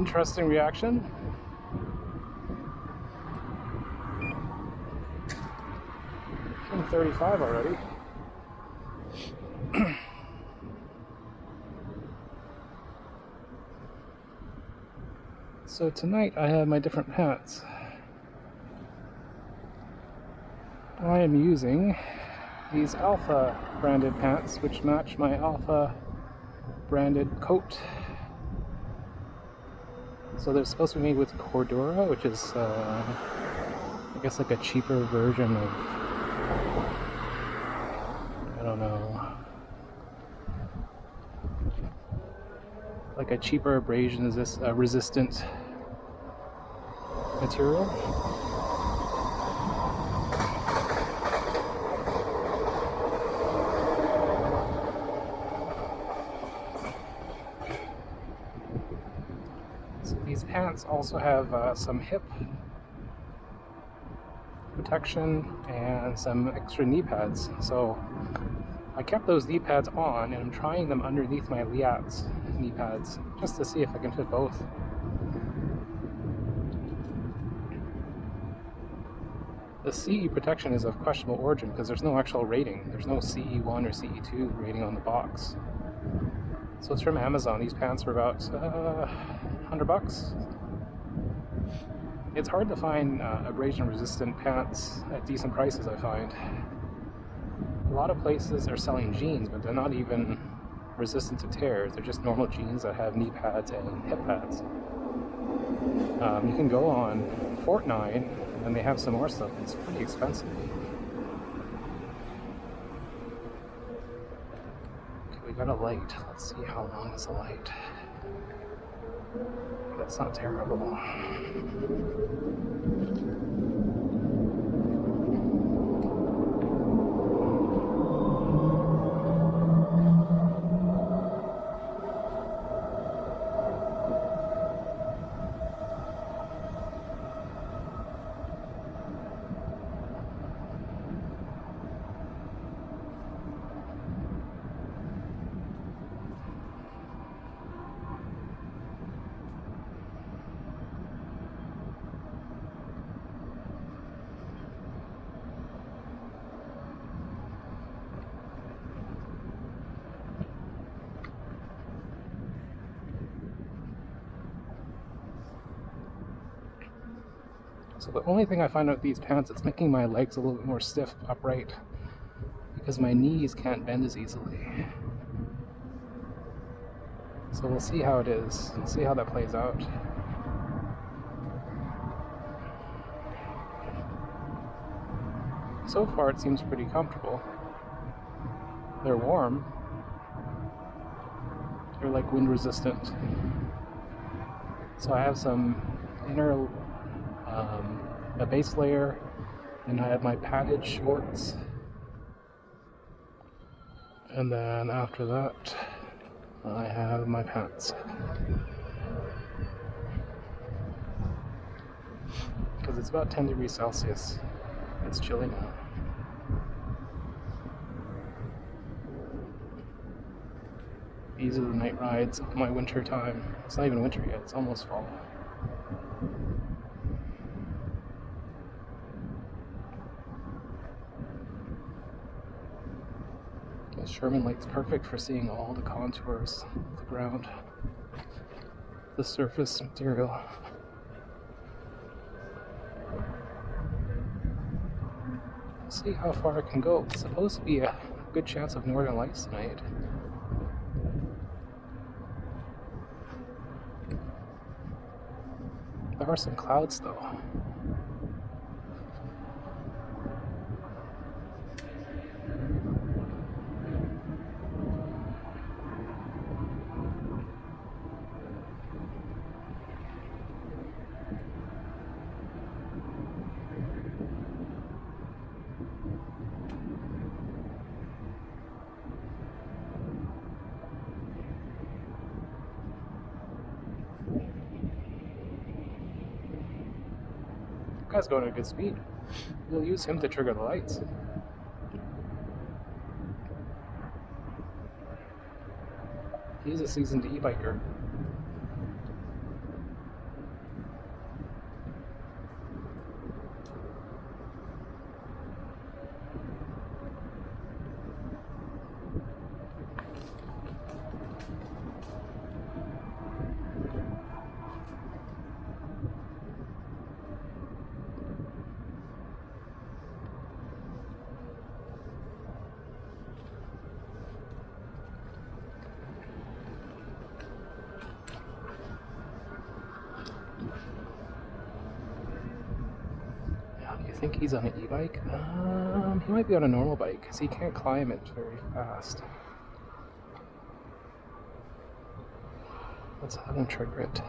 Interesting reaction. I'm 35 already. So tonight I have my different pants. I am using these Alpha branded pants, which match my Alpha branded coat. So they're supposed to be made with Cordura, which is, I guess, like a cheaper version of, I don't know, like a cheaper abrasion resistant material. So these pants also have some hip protection and some extra knee pads. So I kept those knee pads on and I'm trying them underneath my Liat's knee pads just to see if I can fit both. The CE protection is of questionable origin because there's no actual rating. There's no CE1 or CE2 rating on the box. So it's from Amazon. These pants are about $100. It's hard to find abrasion-resistant pants at decent prices, I find. A lot of places are selling jeans, but they're not even resistant to tears. They're just normal jeans that have knee pads and hip pads. You can go on Fortnite, and they have some more stuff. It's pretty expensive. Okay, we got a light. Let's see how long is the light. That's not terrible. So the only thing I find out with these pants, it's making my legs a little bit more stiff upright because my knees can't bend as easily. So we'll see how it is. We'll see how that plays out. So far it seems pretty comfortable. They're warm. They're like wind resistant. So I have some inner a base layer, and I have my padded shorts, and then after that I have my pants, because it's about 10 degrees Celsius. It's chilly now. These are the night rides of my winter time. It's not even winter yet, it's almost fall. The Sherman light's perfect for seeing all the contours of the ground, the surface material. Let's see how far it can go. It's supposed to be a good chance of northern lights tonight. There are some clouds though. Guy's going at a good speed. We'll use him to trigger the lights. He's a seasoned e-biker. think he's on an e-bike. He might be on a normal bike because he can't climb it very fast. Let's have him trigger it.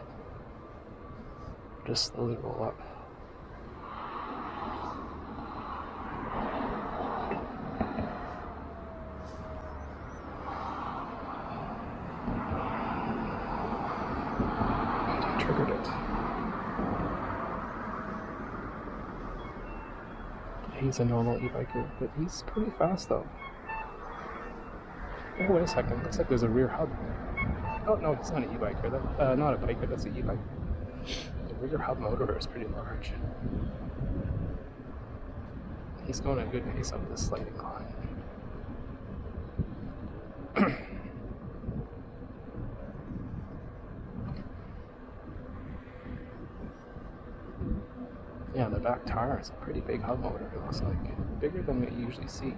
Just slowly roll up. And he triggered it. He's a normal e-biker, but he's pretty fast though. Oh, wait a second. Looks like there's a rear hub. Oh no, it's not an e-biker. Not a biker, that's an e-bike. The rear hub motor is pretty large. He's going at a good pace up this slight incline. Yeah, the back tire is a pretty big hub motor, it looks like. Bigger than what you usually see.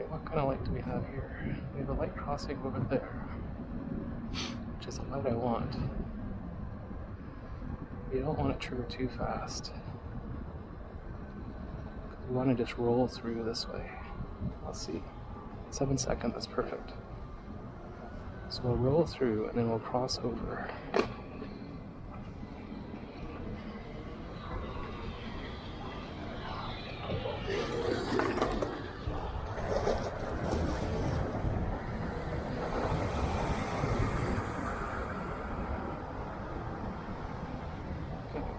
What kind of light do we have here? We have a light crossing over there, which is the light I want. We don't want it to trigger too fast. We want to just roll through this way. Let's see. 7 seconds, that's perfect. So we'll roll through and then we'll cross over.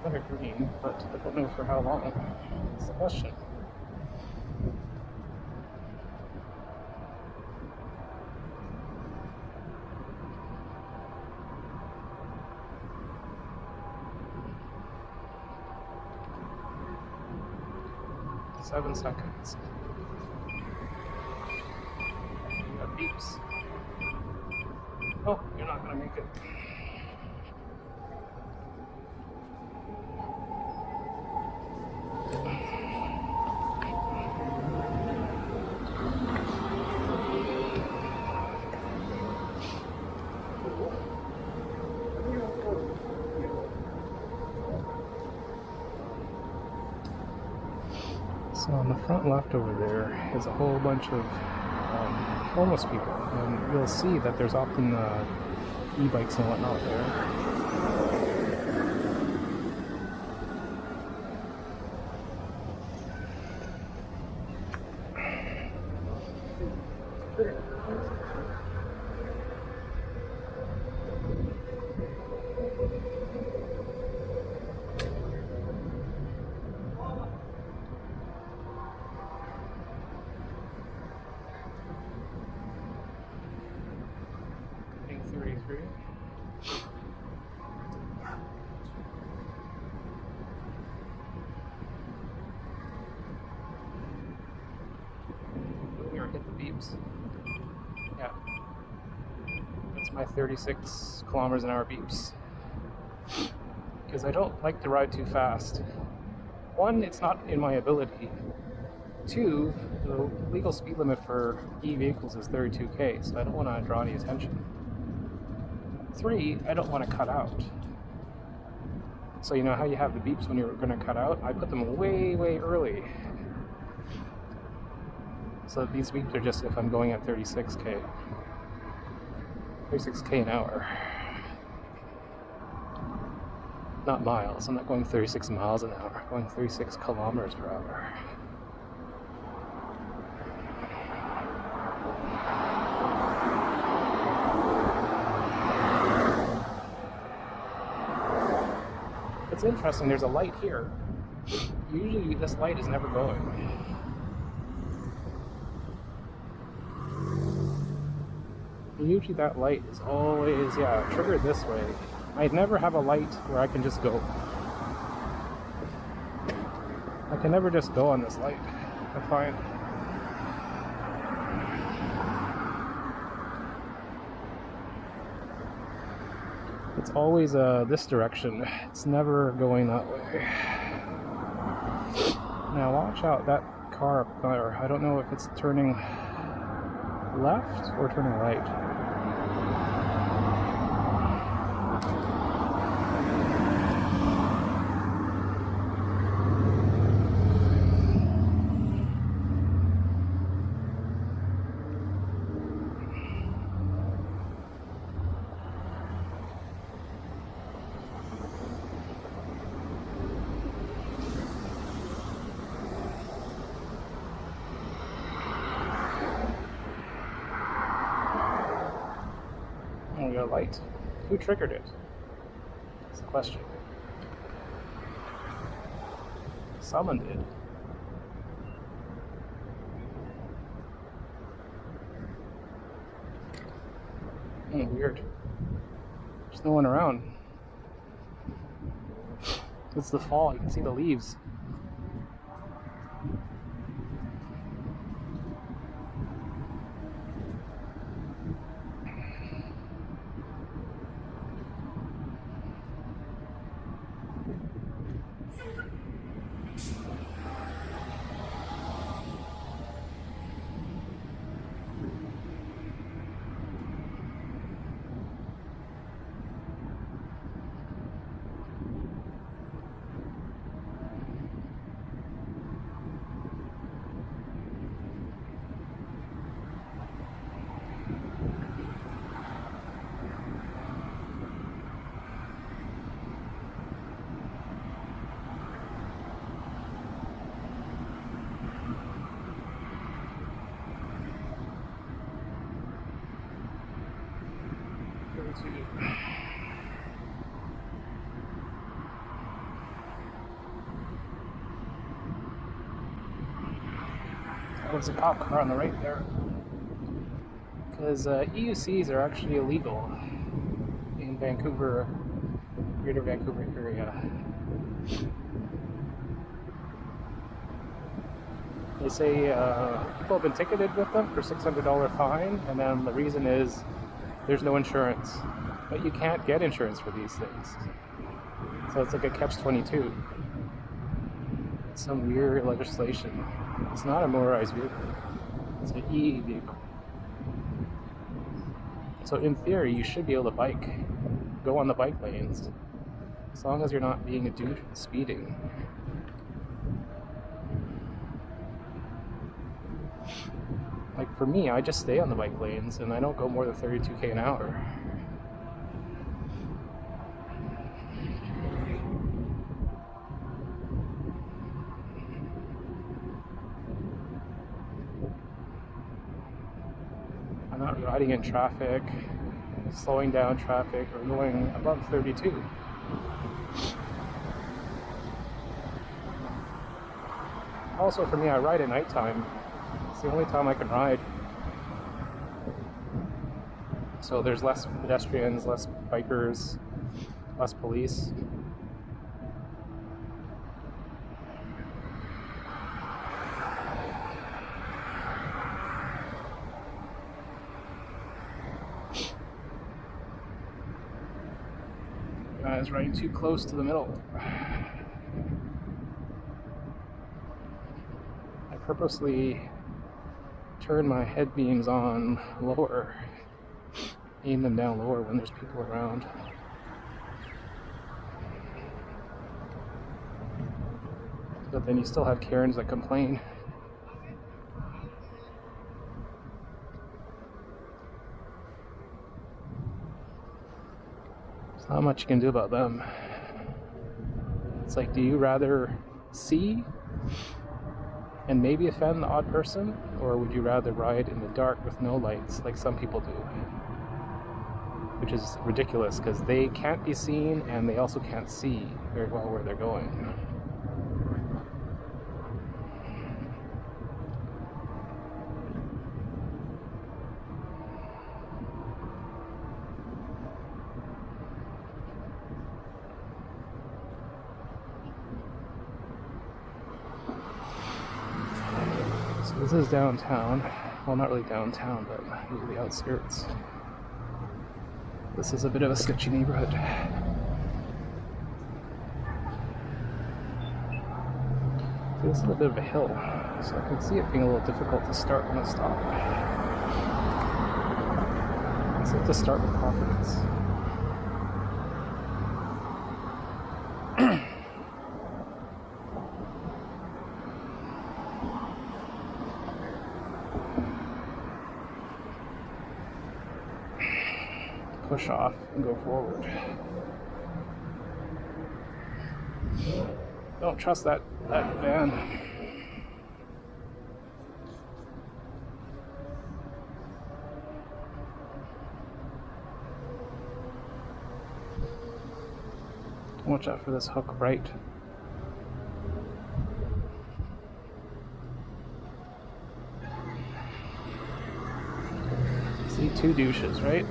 Better green, but I don't know for how long. That's the question. Seven seconds. That beeps. Oh, you're not gonna make it. So on the front left over there is a whole bunch of homeless people, and you'll see that there's often e-bikes and whatnot there. Hit the beeps. Yeah. That's my 36 kilometers an hour beeps. Because I don't like to ride too fast. One, it's not in my ability. Two, the legal speed limit for e-vehicles is 32k, so I don't want to draw any attention. Three, I don't want to cut out. So you know how you have the beeps when you're going to cut out? I put them way, way early. So these beeps are just if I'm going at 36k an hour. Not miles, I'm not going 36 miles an hour, I'm going 36 kilometers per hour. It's interesting, there's a light here. Usually this light is never going. Usually that light is always, triggered this way. I'd never have a light where I can just go. I can never just go on this light, I find. It's always this direction. It's never going that way. Now watch out, that car up there. I don't know if it's turning left or turning right. We got a light. Who triggered it? That's the question. Someone did. Weird. There's no one around. It's the fall. You can see the leaves. There's a cop car on the right there. Because EUCs are actually illegal in Vancouver, Greater Vancouver area. They say people have been ticketed with them for $600 fine, and then the reason is there's no insurance. But you can't get insurance for these things. So it's like a catch-22. It's some weird legislation. It's not a motorized vehicle. It's an e-vehicle. So in theory, you should be able to bike. Go on the bike lanes. As long as you're not being a dude speeding. Like for me, I just stay on the bike lanes and I don't go more than 32k an hour. I'm not riding in traffic, slowing down traffic, or going above 32. Also for me, I ride at nighttime. It's the only time I can ride. So there's less pedestrians, less bikers, less police. I was riding too close to the middle. I purposely turn my head beams on lower, aim them down lower when there's people around. But then you still have Karens that complain. There's not much you can do about them. It's like, do you rather see and maybe offend the odd person, or would you rather ride in the dark with no lights like some people do? Which is ridiculous because they can't be seen and they also can't see very well where they're going. This is downtown. Well, not really downtown, but the outskirts. This is a bit of a sketchy neighborhood. See, this is a bit of a hill, so I can see it being a little difficult to start when I stop. So I have to start with confidence. Push off and go forward. Don't trust that van. Watch out for this hook right. See, two douches, right?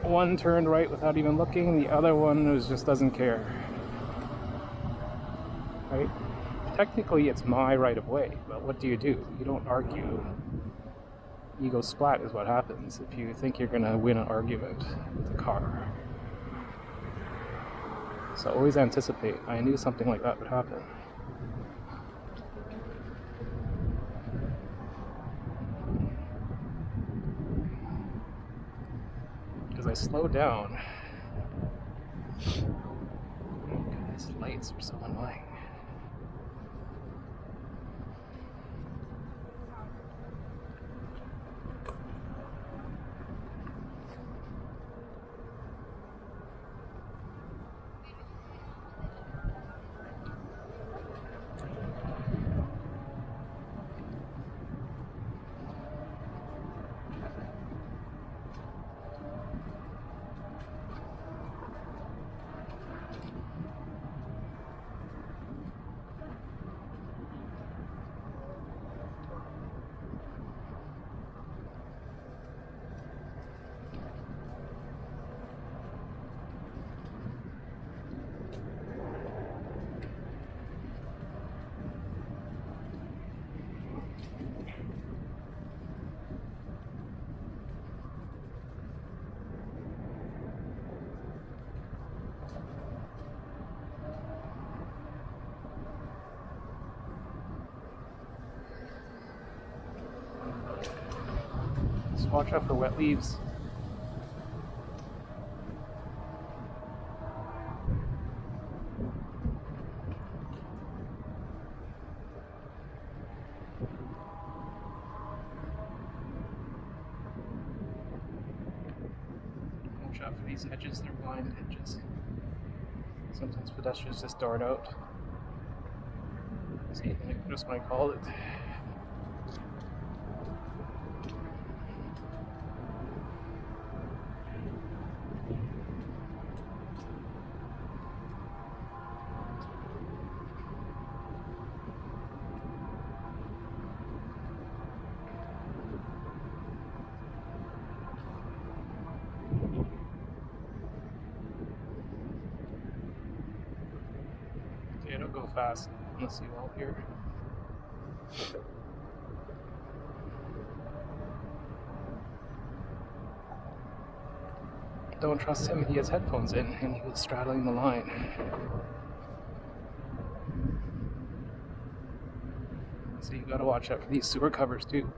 One turned right without even looking, the other one just doesn't care. Right? Technically it's my right of way, but what do? You don't argue. You go splat is what happens if you think you're gonna win an argument with a car. So always anticipate. I knew something like that would happen. I slowed down. Oh God, these lights are so annoying. Just watch out for wet leaves. Watch out for these hedges, they're blind hedges. Sometimes pedestrians just dart out. See, just what I call it. Yeah, don't go fast unless you all hear. Don't trust him, he has headphones in and he was straddling the line. So you gotta watch out for these sewer covers too.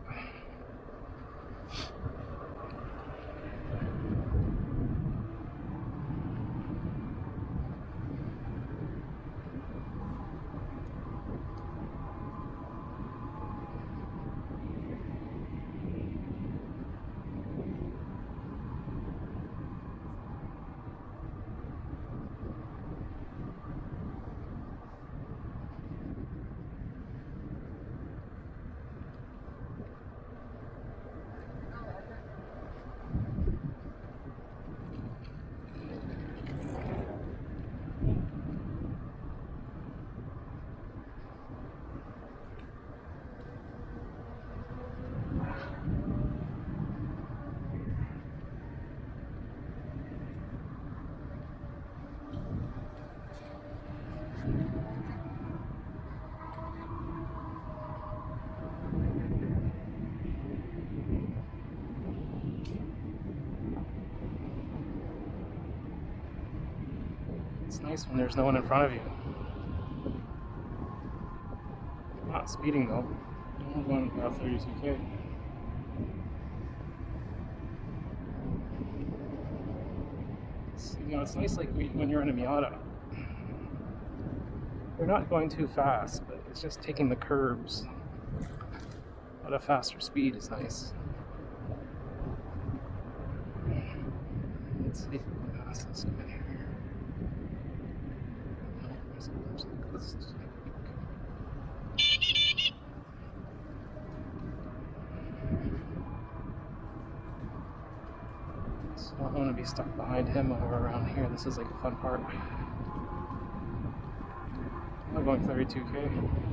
It's nice when there's no one in front of you. I'm not speeding though. I'm going about 32k. It's nice like when you're in a Miata. You're not going too fast, but it's just taking the curbs at a faster speed is nice. Let's see if we can pass this guy here. No, there's a motorcyclist. So I don't want to be stuck behind him or around here. This is like a fun part. I'm going 32k.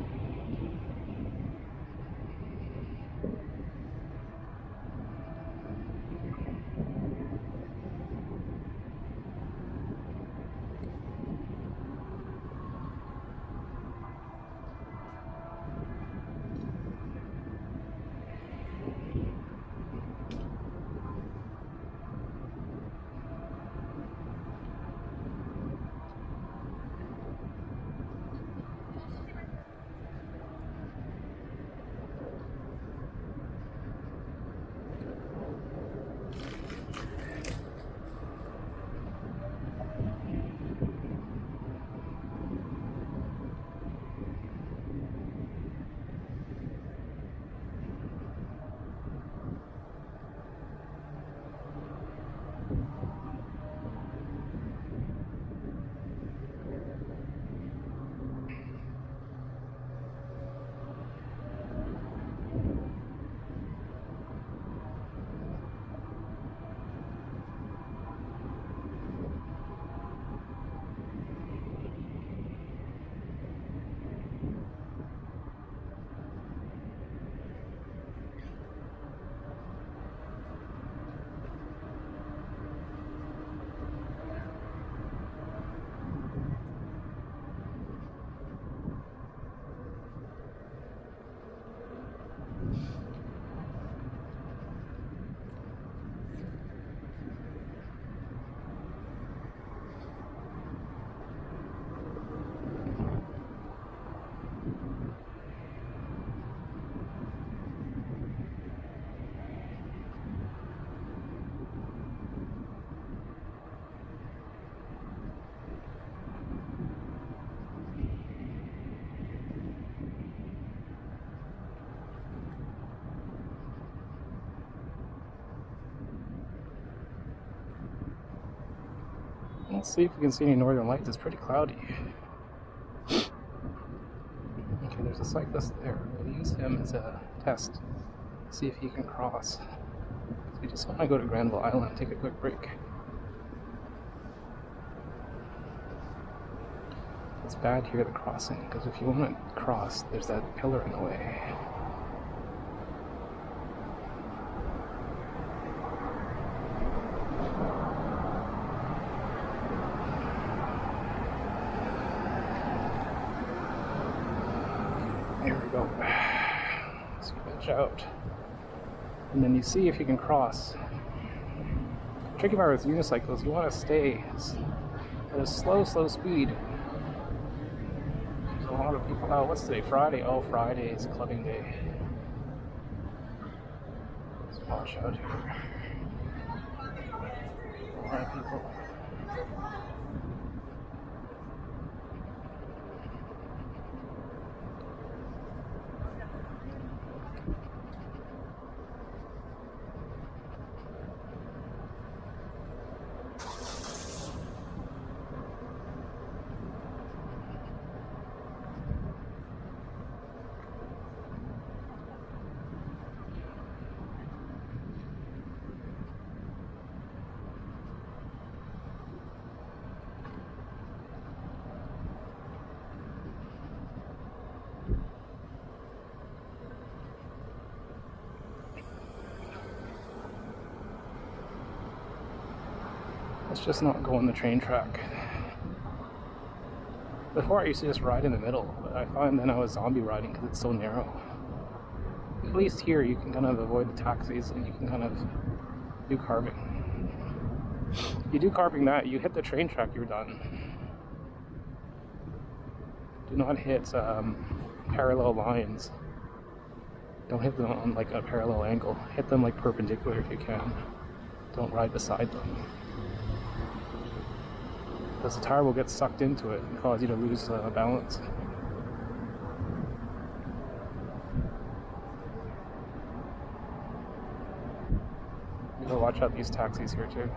Let's see if we can see any northern lights. It's pretty cloudy. Okay, there's a cyclist there. We'll use him as a test. See if he can cross. We just want to go to Granville Island and take a quick break. It's bad here, the crossing, because if you want to cross, there's that pillar in the way. There we go. So you edge out. And then you see if you can cross. The tricky part with unicycles, you want to stay at a slow speed. There's a lot of people. Oh, what's today? Friday? Oh, Friday is clubbing day. Let's watch out here. A lot of people. Let's just not go on the train track. Before I used to just ride in the middle, but I find then I was zombie riding because it's so narrow. At least here you can kind of avoid the taxis and you can kind of do carving. You do carving that, you hit the train track, you're done. Do not hit parallel lines. Don't hit them on like a parallel angle. Hit them like perpendicular if you can. Don't ride beside them, because the tire will get sucked into it and cause you to lose balance. You gotta watch out these taxis here too.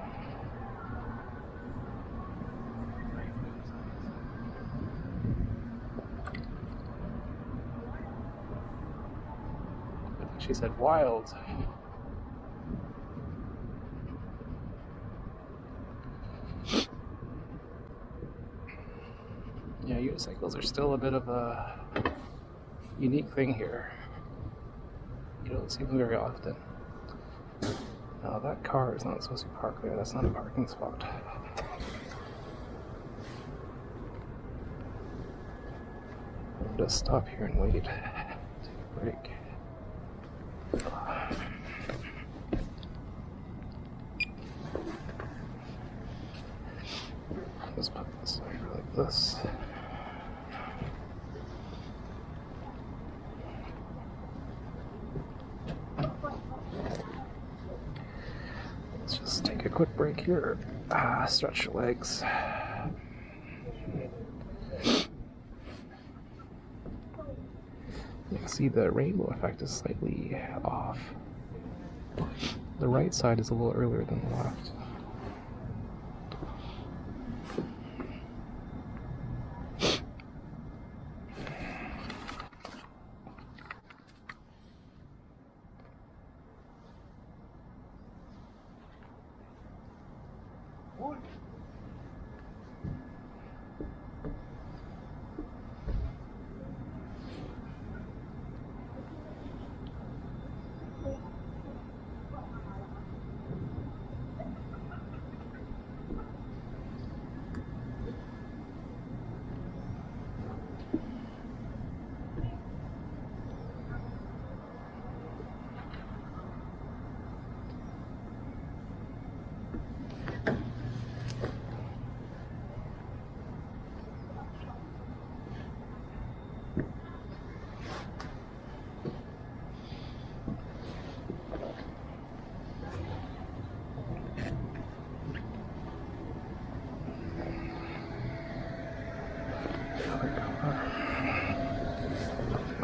She said wild. Yeah, unicycles are still a bit of a unique thing here. You don't see them very often. Now that car is not supposed to be parked there. That's not a parking spot. I'll just stop here and wait. Take a break. Let's put this over like this. Let's just take a quick break here. Stretch your legs. You can see the rainbow effect is slightly off. The right side is a little earlier than the left.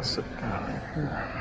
Sit down right here.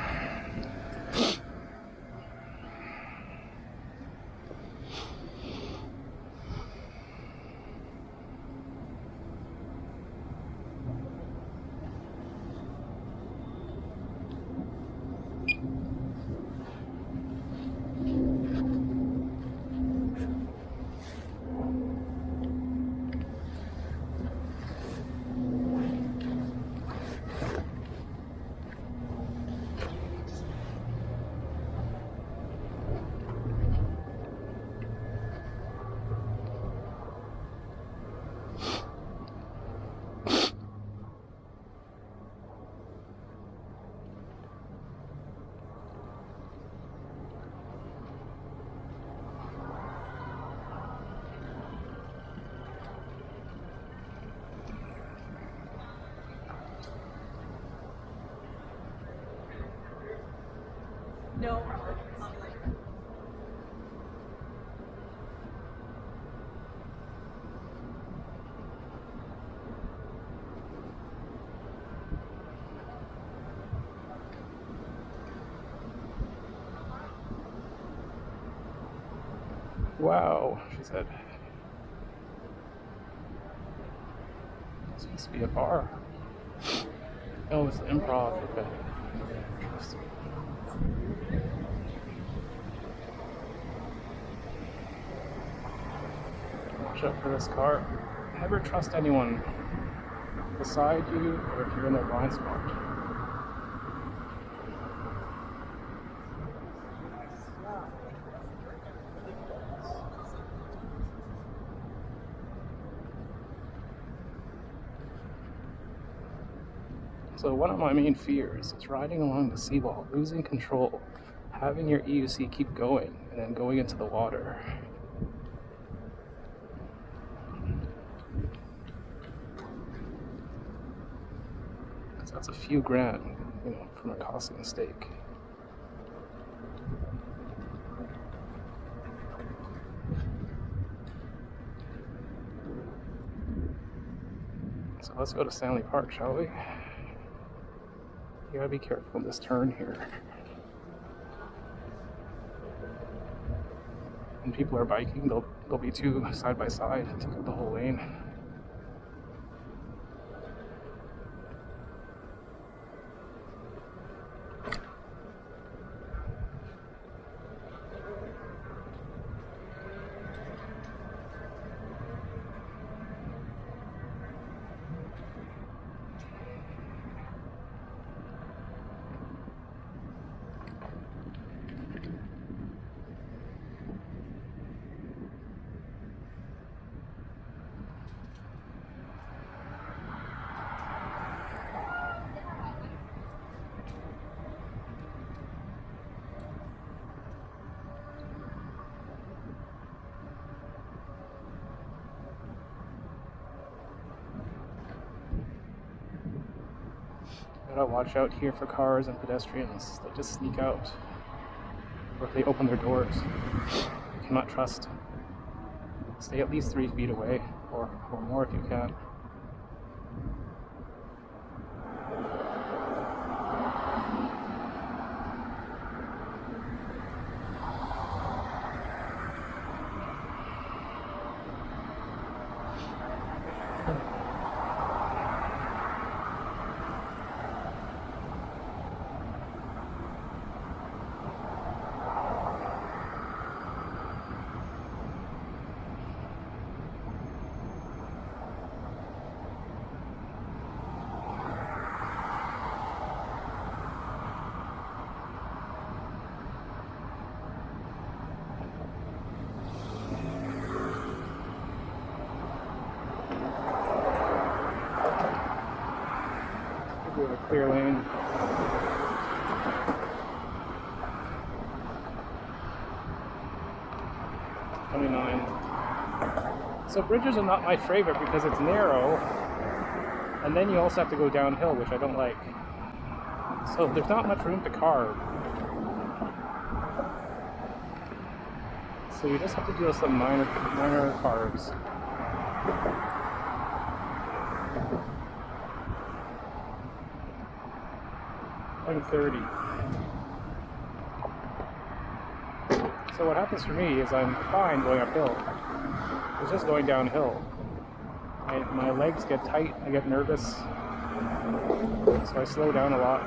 No. Wow, she said. This used to be a bar. Oh, it's improv. Okay. Interesting. Watch out for this car. Never trust anyone beside you or if you're in their blind spot. So one of my main fears is riding along the seawall, losing control, having your EUC keep going, and then going into the water. So that's a few grand, you know, from a costly mistake. So let's go to Stanley Park, shall we? You gotta be careful in this turn here. When people are biking, they'll be two side by side, take up the whole lane. Gotta watch out here for cars and pedestrians. They just sneak out. Or if they open their doors. You cannot trust. Stay at least 3 feet away, or more if you can. We have a clear lane. So bridges are not my favorite because it's narrow, and then you also have to go downhill, which I don't like. So there's not much room to carve. So you just have to do some minor carves. I'm 30. So what happens for me is I'm fine going uphill. It's just going downhill. My legs get tight, I get nervous, so I slow down a lot.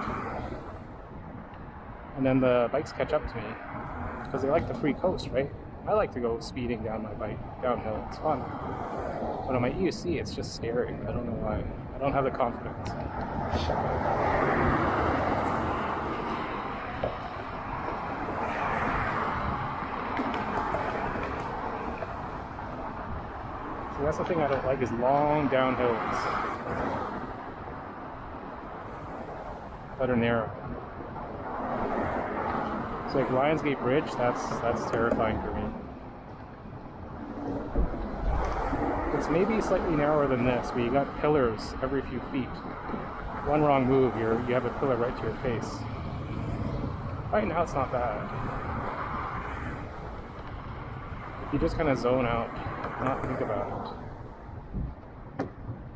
And then the bikes catch up to me, because they like the free coast, right? I like to go speeding down my bike, downhill, it's fun. But on my EUC, it's just scary, I don't know why. I don't have the confidence. So that's the thing I don't like, is long downhills that are narrow. So like Lionsgate Bridge, that's terrifying for me. It's maybe slightly narrower than this, but you got pillars every few feet. One wrong move, you have a pillar right to your face. Right now it's not bad. You just kind of zone out, not think about it.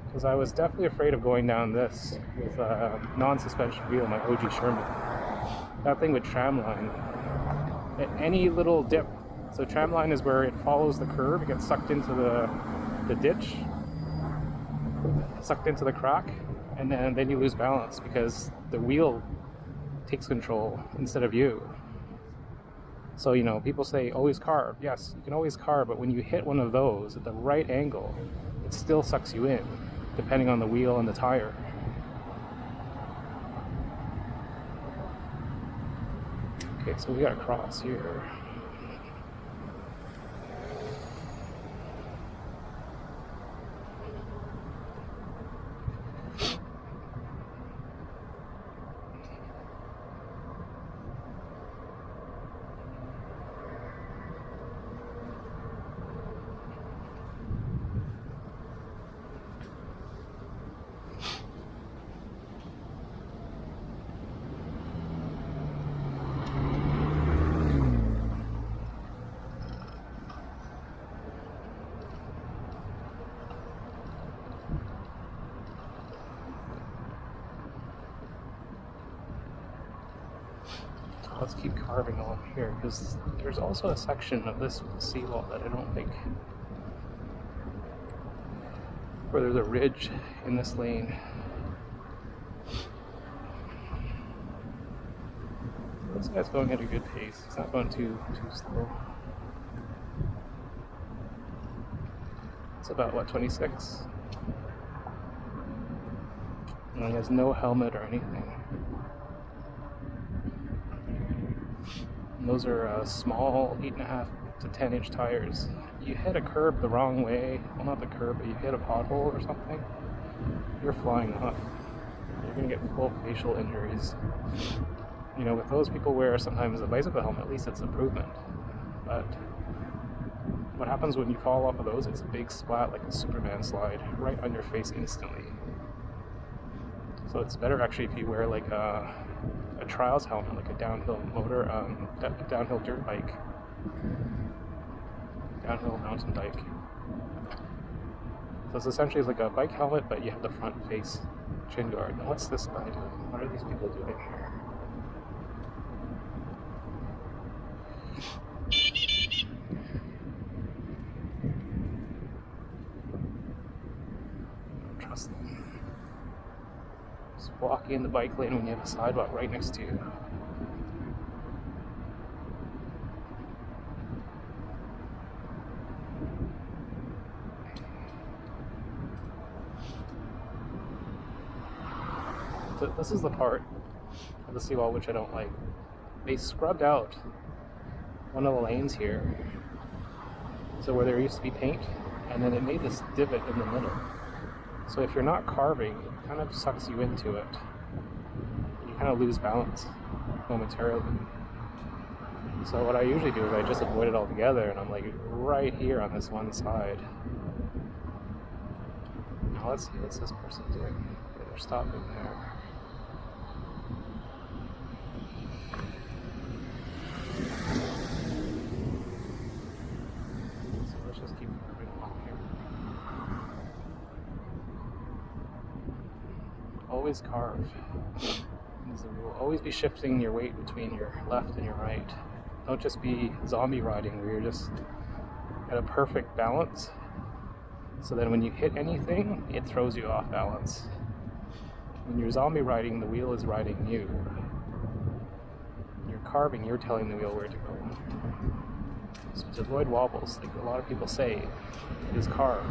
Because I was definitely afraid of going down this with a non-suspension wheel, my OG Sherman. That thing with tramline. At any little dip, so tramline is where it follows the curve, it gets sucked into the ditch, sucked into the crack, and then you lose balance because the wheel takes control instead of you. So, you know, people say always carve. Yes, you can always carve, but when you hit one of those at the right angle, it still sucks you in, depending on the wheel and the tire. Okay, so we gotta cross here. Let's keep carving along here, because there's also a section of this seawall that I don't like, where there's a ridge in this lane. This guy's going at a good pace. He's not going too slow. It's about, what, 26? And he has no helmet or anything. And those are small 8.5 to 10-inch tires. You hit a curb the wrong way, well, not the curb, but you hit a pothole or something, you're flying off. You're going to get full facial injuries. You know, with those, people wear sometimes a bicycle helmet, at least it's improvement. But what happens when you fall off of those, it's a big splat, like a Superman slide, right on your face instantly. So it's better actually if you wear like a trials helmet, like a downhill downhill dirt bike, downhill mountain bike. So it's essentially like a bike helmet, but you have the front face chin guard. Now what's this guy doing? What are these people doing here? Trust them. Just walking in the bike lane when you have a sidewalk right next to you. So this is the part of the seawall which I don't like. They scrubbed out one of the lanes here, so where there used to be paint, and then it made this divot in the middle. So if you're not carving, it kind of sucks you into it. You kind of lose balance momentarily. So what I usually do is I just avoid it altogether, and I'm like right here on this one side. Now let's see what's this person doing. Okay, they're stopping there. So let's just keep carving along here. Always carve. There's a rule. Always be shifting your weight between your left and your right. Don't just be zombie riding where you're just at a perfect balance, so then when you hit anything, it throws you off balance. When you're zombie riding, the wheel is riding you. You're carving, you're telling the wheel where to go. So to avoid wobbles, like a lot of people say, is carve.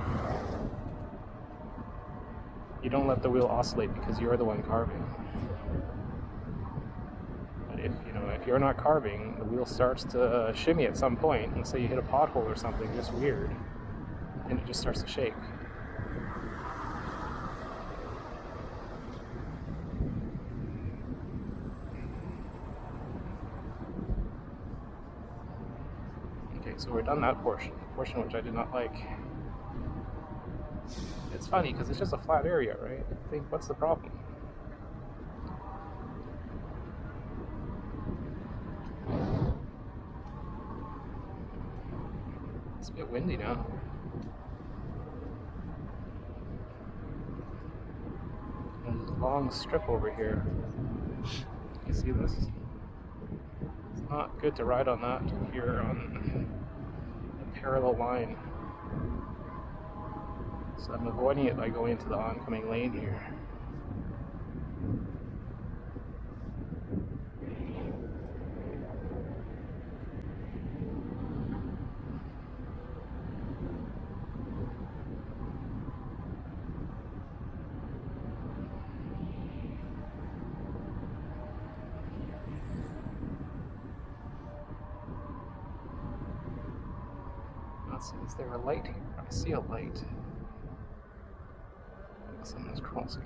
You don't let the wheel oscillate because you're the one carving. But if you're not carving, the wheel starts to shimmy at some point, and say you hit a pothole or something just weird, and it just starts to shake. Okay, so we're done that portion which I did not like. It's funny because it's just a flat area, right? I think, what's the problem? It's a bit windy now. There's a long strip over here. You see this? It's not good to ride on that if you're on a parallel line. So I'm avoiding it by going into the oncoming lane here. Let's see, is there a light here? I see a light. Someone's crossing.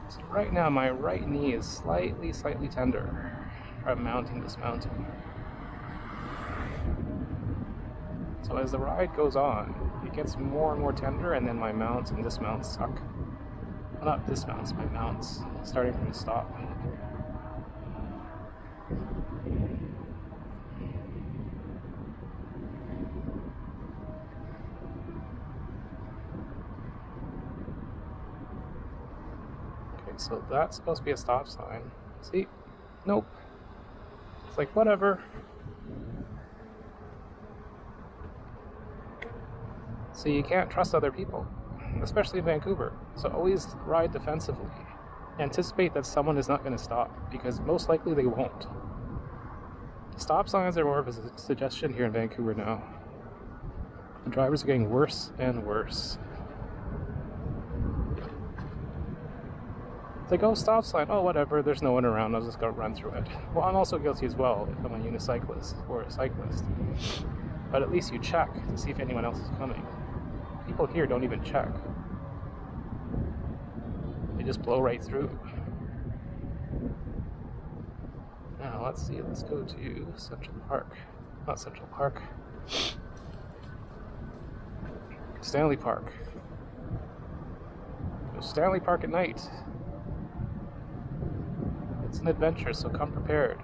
So right now my right knee is slightly tender. I'm mounting, dismounting. So as the ride goes on, it gets more and more tender, and then my mounts and dismounts suck. Well, not dismounts, my mounts, starting from the stop. Okay, so that's supposed to be a stop sign. See? Nope. It's like, whatever. So you can't trust other people, especially in Vancouver. So always ride defensively. Anticipate that someone is not going to stop, because most likely they won't. Stop signs are more of a suggestion here in Vancouver now. The drivers are getting worse and worse. It's like, oh, stop sign, oh, whatever, there's no one around, I'll just go run through it. Well, I'm also guilty as well if I'm a unicyclist or a cyclist. But at least you check to see if anyone else is coming. People here don't even check. They just blow right through. Now, let's see, let's go to Central Park. Not Central Park. Stanley Park. Go Stanley Park at night. It's an adventure, so come prepared.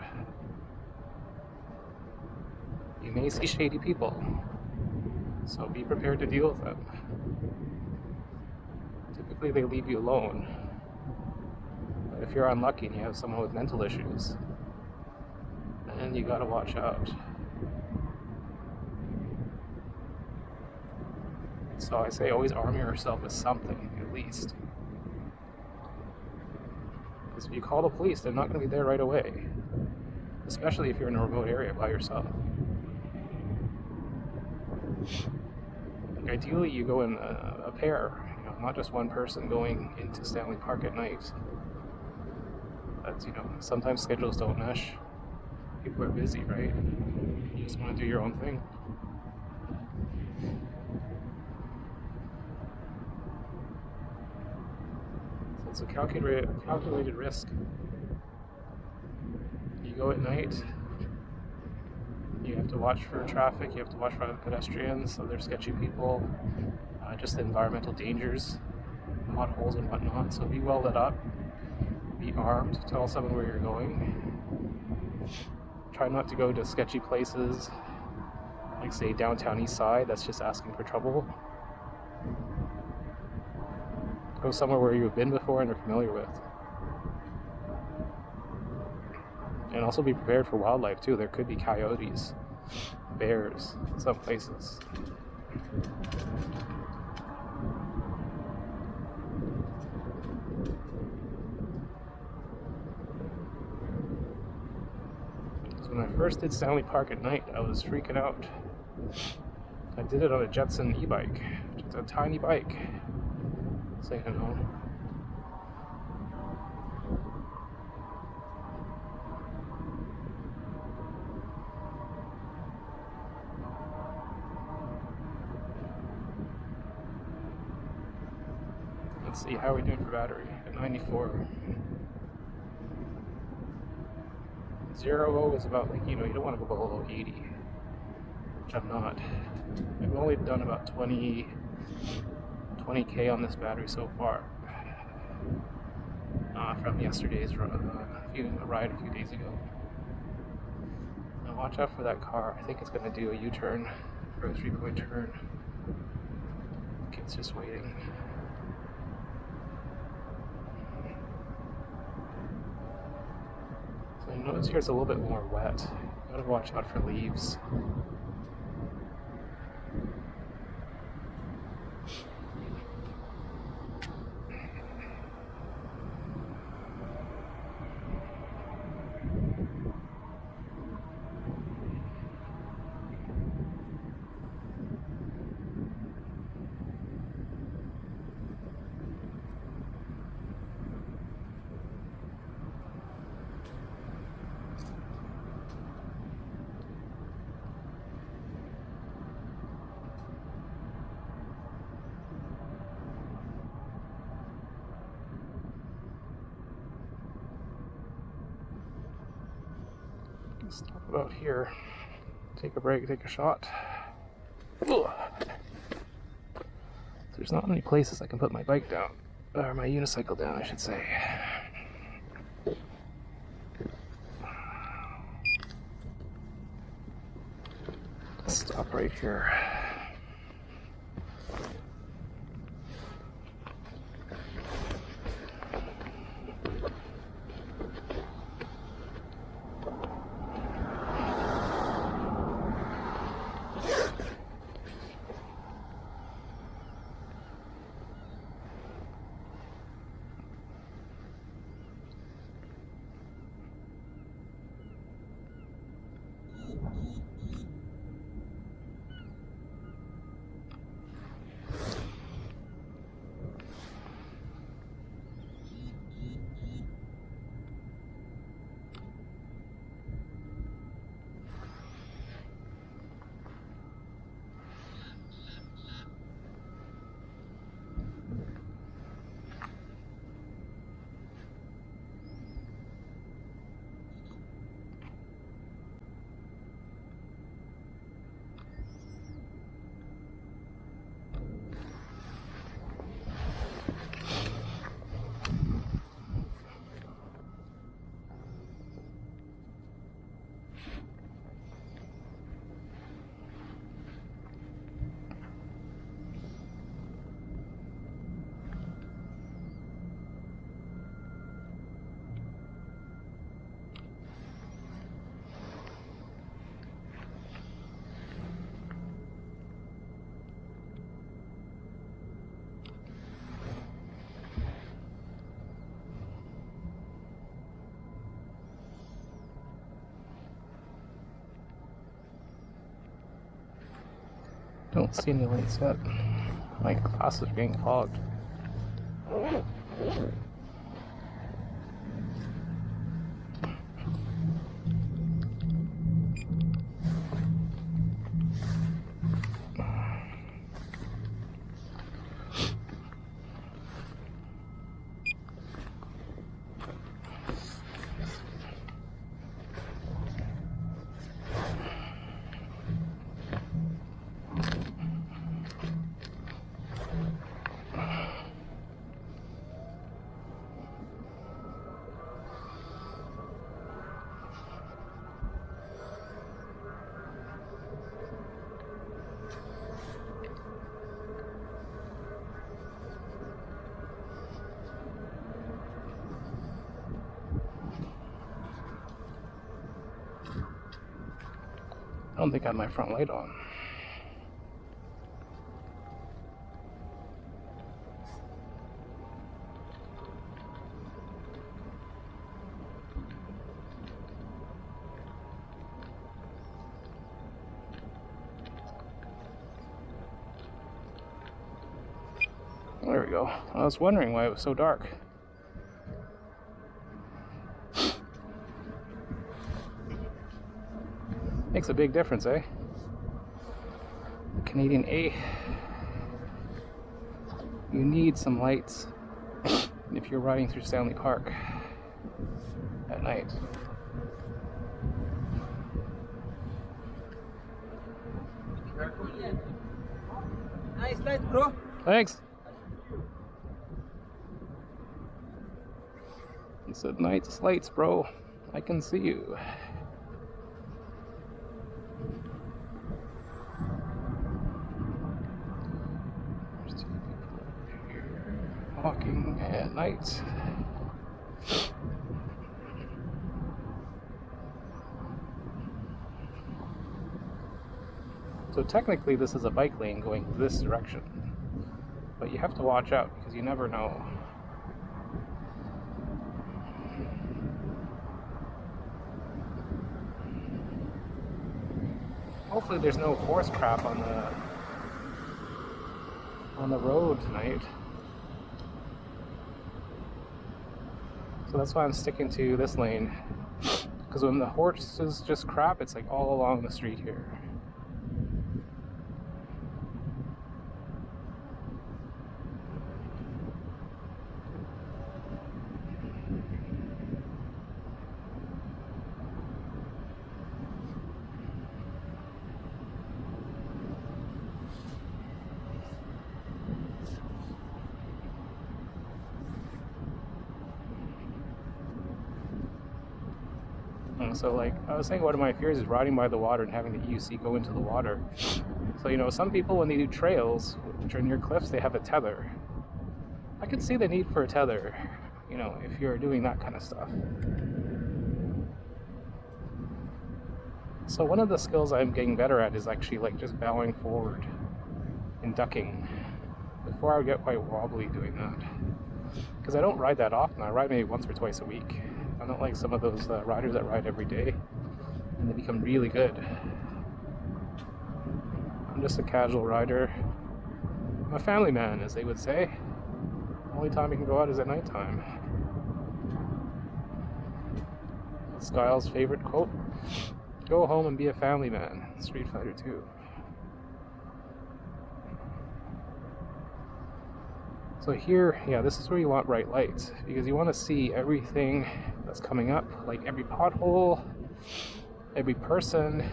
You may see shady people, so be prepared to deal with them. Typically they leave you alone, but if you're unlucky and you have someone with mental issues, then you gotta watch out. So I say always arm yourself with something, at least. Because if you call the police, they're not going to be there right away. Especially if you're in a remote area by yourself. Like ideally, you go in a pair, you know, not just one person going into Stanley Park at night. But, you know, sometimes schedules don't mesh. People are busy, right? You just want to do your own thing. It's a calculated risk. You go at night, you have to watch for traffic, you have to watch for pedestrians, other sketchy people, just the environmental dangers, potholes and whatnot. So be well lit up, be armed, tell someone where you're going. Try not to go to sketchy places, like say downtown East Side, that's just asking for trouble. Go somewhere where you've been before and are familiar with. And also be prepared for wildlife too. There could be coyotes, bears in some places. So when I first did Stanley Park at night, I was freaking out. I did it on a Jetson e-bike, just a tiny bike. Say hello. Let's see, how are we doing for battery? At 94. 0 is about, like, you know, you don't want to go below 80, which I'm not. I've only done about 20k on this battery so far, from yesterday's ride a few days ago. Now watch out for that car. I think it's going to do a U-turn for a 3-point turn. Okay, it's just waiting. So I notice here it's a little bit more wet. Gotta watch out for leaves. Stop about here. Take a break, take a shot. Ugh. There's not many places I can put my bike down, or my unicycle down, I should say. Stop right here. Don't see any lights yet. My glasses are getting fogged. I don't think I have my front light on. There we go. I was wondering why it was so dark. Makes a big difference, eh? Canadian A. You need some lights if you're riding through Stanley Park at night. Nice light, bro. Thanks. He said, "Nice lights, bro. I can see you." There's two people over here walking at night. So technically this is a bike lane going this direction, but you have to watch out because you never know. Hopefully there's no horse crap on the road tonight. So that's why I'm sticking to this lane. Because when the horses just crap, it's like all along the street here. So like I was saying, one of my fears is riding by the water and having the EUC go into the water. So you know, some people when they do trails which are near cliffs, they have a tether. I could see the need for a tether, you know, if you're doing that kind of stuff. So one of the skills I'm getting better at is actually like just bowing forward and ducking. Before I would get quite wobbly doing that. Because I don't ride that often. I ride maybe once or twice a week. I'm not like some of those riders that ride every day and they become really good. I'm just a casual rider. I'm a family man, as they would say. The only time I can go out is at nighttime. Styles' favorite quote: "Go home and be a family man." Street Fighter 2. So here, yeah, this is where you want bright lights, because you want to see everything that's coming up, like every pothole, every person,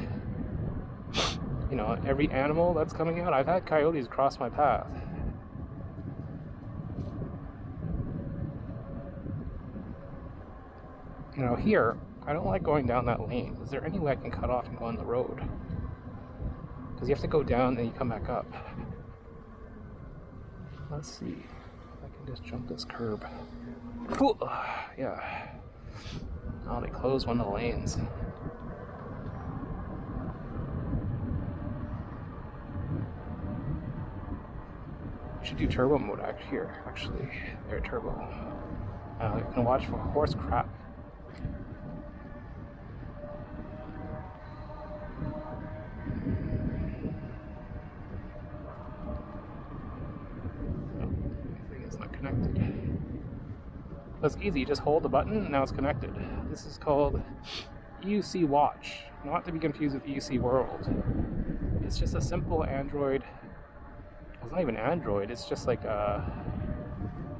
you know, every animal that's coming out. I've had coyotes cross my path. You know, here, I don't like going down that lane. Is there any way I can cut off and go on the road? Because you have to go down and you come back up. Let's see. I can just jump this curb. Ooh, yeah. Oh, they closed one of the lanes. You should do turbo mode here, actually. Air turbo. You can watch for horse crap. That's easy, you just hold the button and now it's connected. This is called EUC Watch, not to be confused with EUC World. It's just a simple Android, well, it's not even Android, it's just like a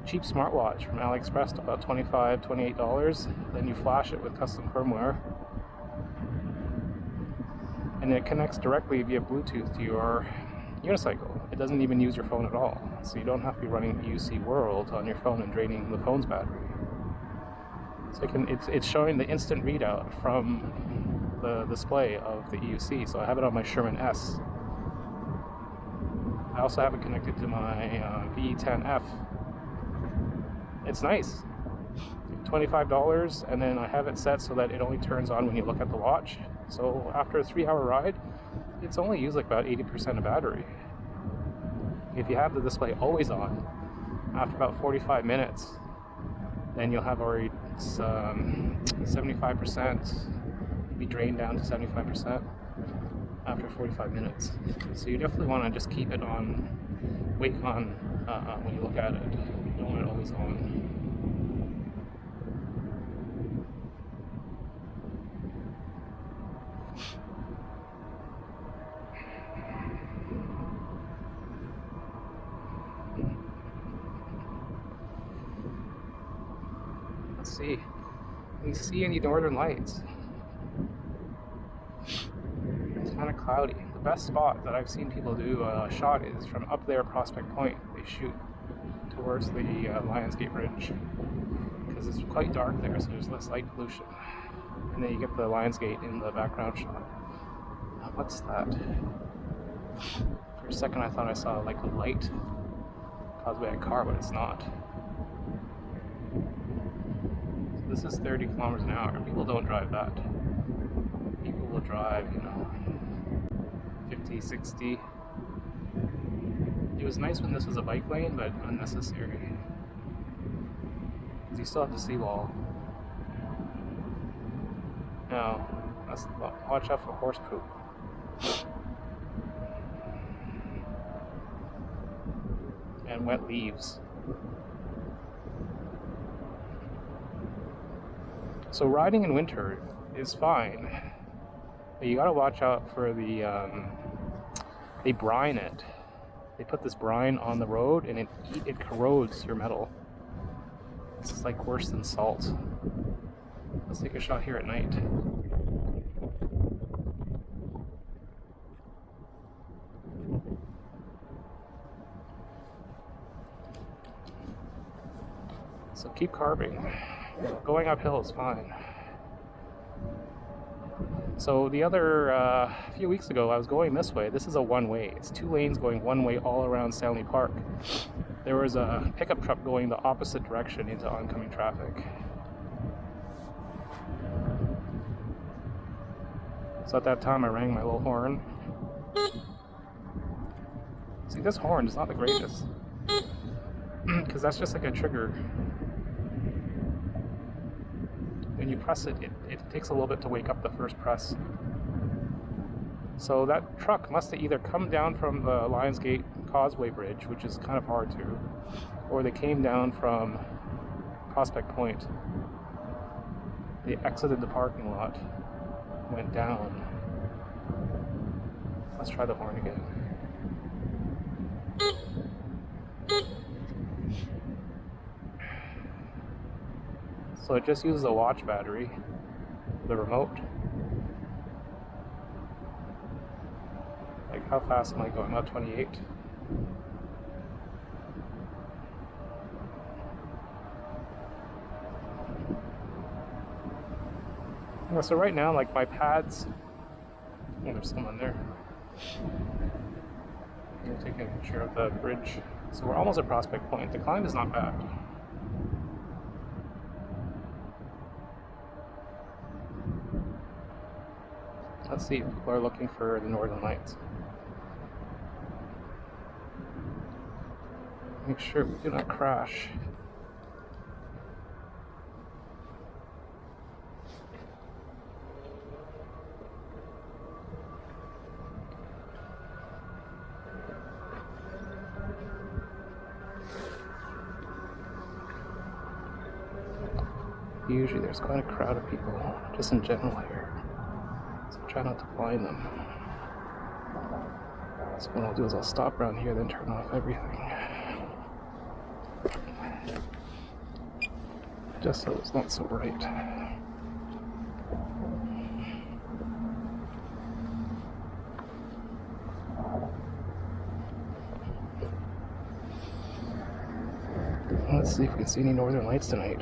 cheap smartwatch from AliExpress, about $25, $28. Then you flash it with custom firmware. And it connects directly via Bluetooth to your unicycle. It doesn't even use your phone at all. So you don't have to be running EUC World on your phone and draining the phone's battery. So it's showing the instant readout from the display of the EUC. So I have it on my Sherman S. I also have it connected to my V10F. It's nice. $25, and then I have it set so that it only turns on when you look at the watch. So after a 3-hour ride, it's only used like about 80% of battery. If you have the display always on, after about 45 minutes, then you'll have already 75%, be drained down to 75% after 45 minutes. So you definitely want to just keep it on, wake on when you look at it. You don't want it always on. Let's see. Can you see any northern lights? It's kind of cloudy. The best spot that I've seen people do a shot is from up there, Prospect Point. They shoot towards the Lionsgate Ridge because it's quite dark there, so there's less light pollution. And then you get the Lionsgate in the background shot. What's that? For a second I thought I saw like a light caused by a car, but it's not. This is 30 kilometers an hour. People don't drive that. People will drive, you know, 50, 60. It was nice when this was a bike lane, but unnecessary. Because you still have the seawall. Now, watch out for horse poop. And wet leaves. So riding in winter is fine, but you gotta watch out for the, they brine it. They put this brine on the road and it corrodes your metal. It's like worse than salt. Let's take a shot here at night. So keep carving. Going uphill is fine. So the other few weeks ago, I was going this way. This is a one-way. It's 2 lanes going one way all around Stanley Park. There was a pickup truck going the opposite direction into oncoming traffic. So at that time, I rang my little horn. See, this horn is not the greatest, because that's just like a trigger. When you press it, it takes a little bit to wake up the first press. So that truck must have either come down from the Lionsgate Causeway Bridge, which is kind of hard to, or they came down from Prospect Point. They exited the parking lot, went down. Let's try the horn again. So it just uses a watch battery, the remote. Like, how fast am I going? About 28. Yeah, so right now, like my pads, oh, there's someone there. I'm taking a picture of the bridge. So we're almost at Prospect Point. The climb is not bad. Let's see if people are looking for the Northern Lights. Make sure we do not crash. Usually there's quite a crowd of people, just in general here. So try not to blind them. So what I'll do is I'll stop around here, then turn off everything. Just so it's not so bright. Let's see if we can see any Northern Lights tonight.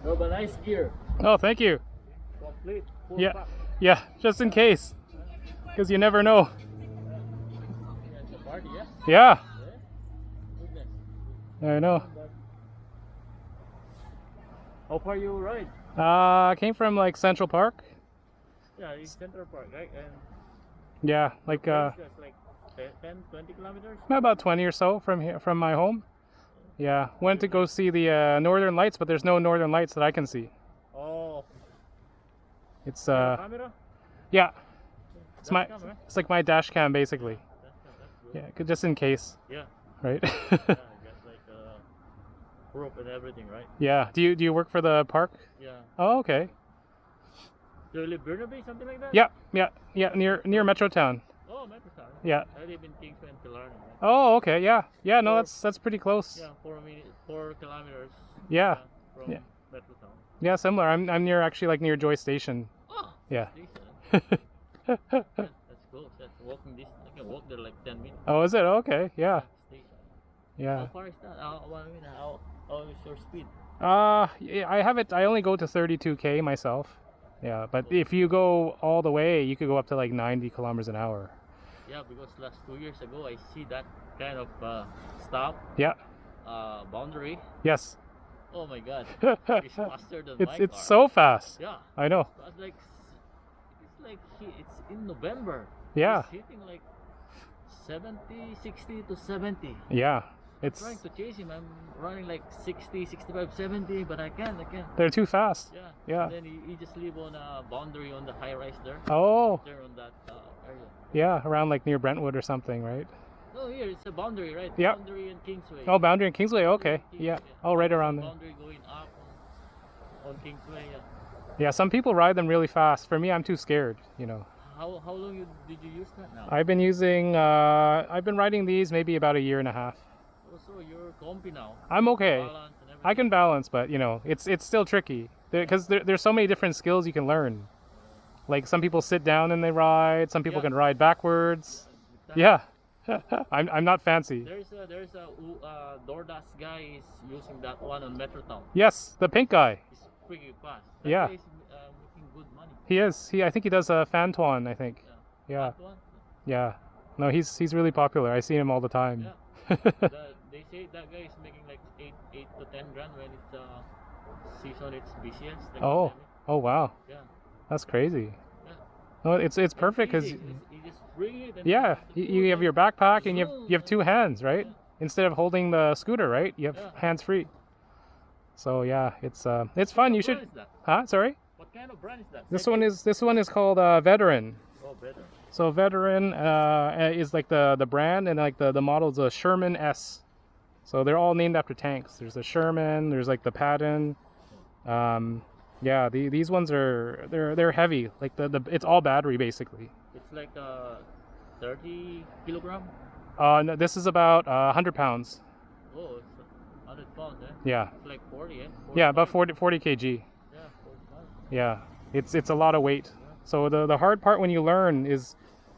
No, but nice gear. Oh, thank you. Complete. Full Yeah, pack. yeah, just in case, because you never know. It's a party, yeah? Yeah, Goodness. I know. How far you ride? I came from like Central Park. Yeah, it's Central Park, right? And Yeah, like that's like 10, 20 kilometers? about 20 or so from here, from my home. Yeah, went to go see the Northern Lights, but there's no Northern Lights that I can see. Oh. It's Camera? yeah, it's Dash my cam, right? it's like my dash cam basically. That's good. Yeah, just in case, Yeah. right? Yeah, I guess like rope and everything, right? Yeah. Do you work for the park? Yeah. Oh, okay. Do you live Burnaby, something like that? Yeah, near Metro Town. Oh, Metrotown. Yeah. I live in Kingston, Killarney, right? Oh, okay. Yeah. No, Or- that's pretty close. Yeah, 4 kilometers. Yeah. From Yeah. Metrotown. Yeah, similar. I'm near actually like near Joy Station. Oh. Yeah. Decent. That's cool. That's walking distance. I can walk there like 10 minutes. Oh, is it? Okay, yeah, Station. yeah. How far is that? How is your speed? Yeah, I have it. I only go to 32k myself. Yeah, but if you go all the way, you could go up to like 90 kilometers an hour. Yeah, because last 2 years ago, I see that kind of stop Yeah. boundary. Yes. Oh my God, it's faster than my It's car. so fast. Yeah. I know. It's like it's in November. Yeah. It's hitting like 70, 60 to 70. Yeah. I'm It's trying to chase him. I'm running like 60, 65, 70, but I can't. they're too fast. Yeah. Yeah. And then he just live on a boundary on the high rise there. Oh. There on that area. Yeah, around like near Brentwood or something, right? No, here it's a boundary, right? Yep. Boundary and Kingsway. Oh, Boundary and Kingsway. Okay. Kingsway, Yeah. Oh, right There's a around there. boundary going up on Kingsway. Yeah. Yeah, some people ride them really fast. For me, I'm too scared, you know. How long did you use that now? I've been riding these maybe about a year and a half. Also, you're comfy now. I'm okay. Balance and everything. I can balance, but you know, it's still tricky because there's so many different skills you can learn. Like some people sit down and they ride. Some people Yeah. can ride backwards. That- Yeah, I'm not fancy. There's a DoorDash guy is using that one on Metrotown. Yes, the pink guy. He's pretty fast. That Yeah. guy is making good money. He is. I think he does a Fantuan. I think. Yeah. That one? Yeah. No, he's really popular. I see him all the time. Yeah. They say that guy is making like 8 to 10 grand when it's season. It's busiest. Like Oh. pandemic. Oh wow. Yeah. That's crazy. Yeah. No, it's perfect because Easy. You just bring it. And yeah, the you food have your backpack and you have two hands, right? Yeah. Instead of holding the scooter, right? You have Yeah. hands free. So yeah, it's fun. You What brand should. is that? Huh? Sorry. What kind of brand is that? This one is called Veteran. Oh, better. So Veteran is like the brand, and like the model's a Sherman S. So they're all named after tanks. There's the Sherman. There's like the Patton. Yeah, these ones they're heavy. Like it's all battery basically. It's like 30 kilogram. No, this is about 100 pounds. Oh, it's 100 pounds, eh? Yeah. It's like 40, eh? Yeah, about 45. 40 kg. Yeah, 45. Yeah, it's a lot of weight. So the hard part when you learn is,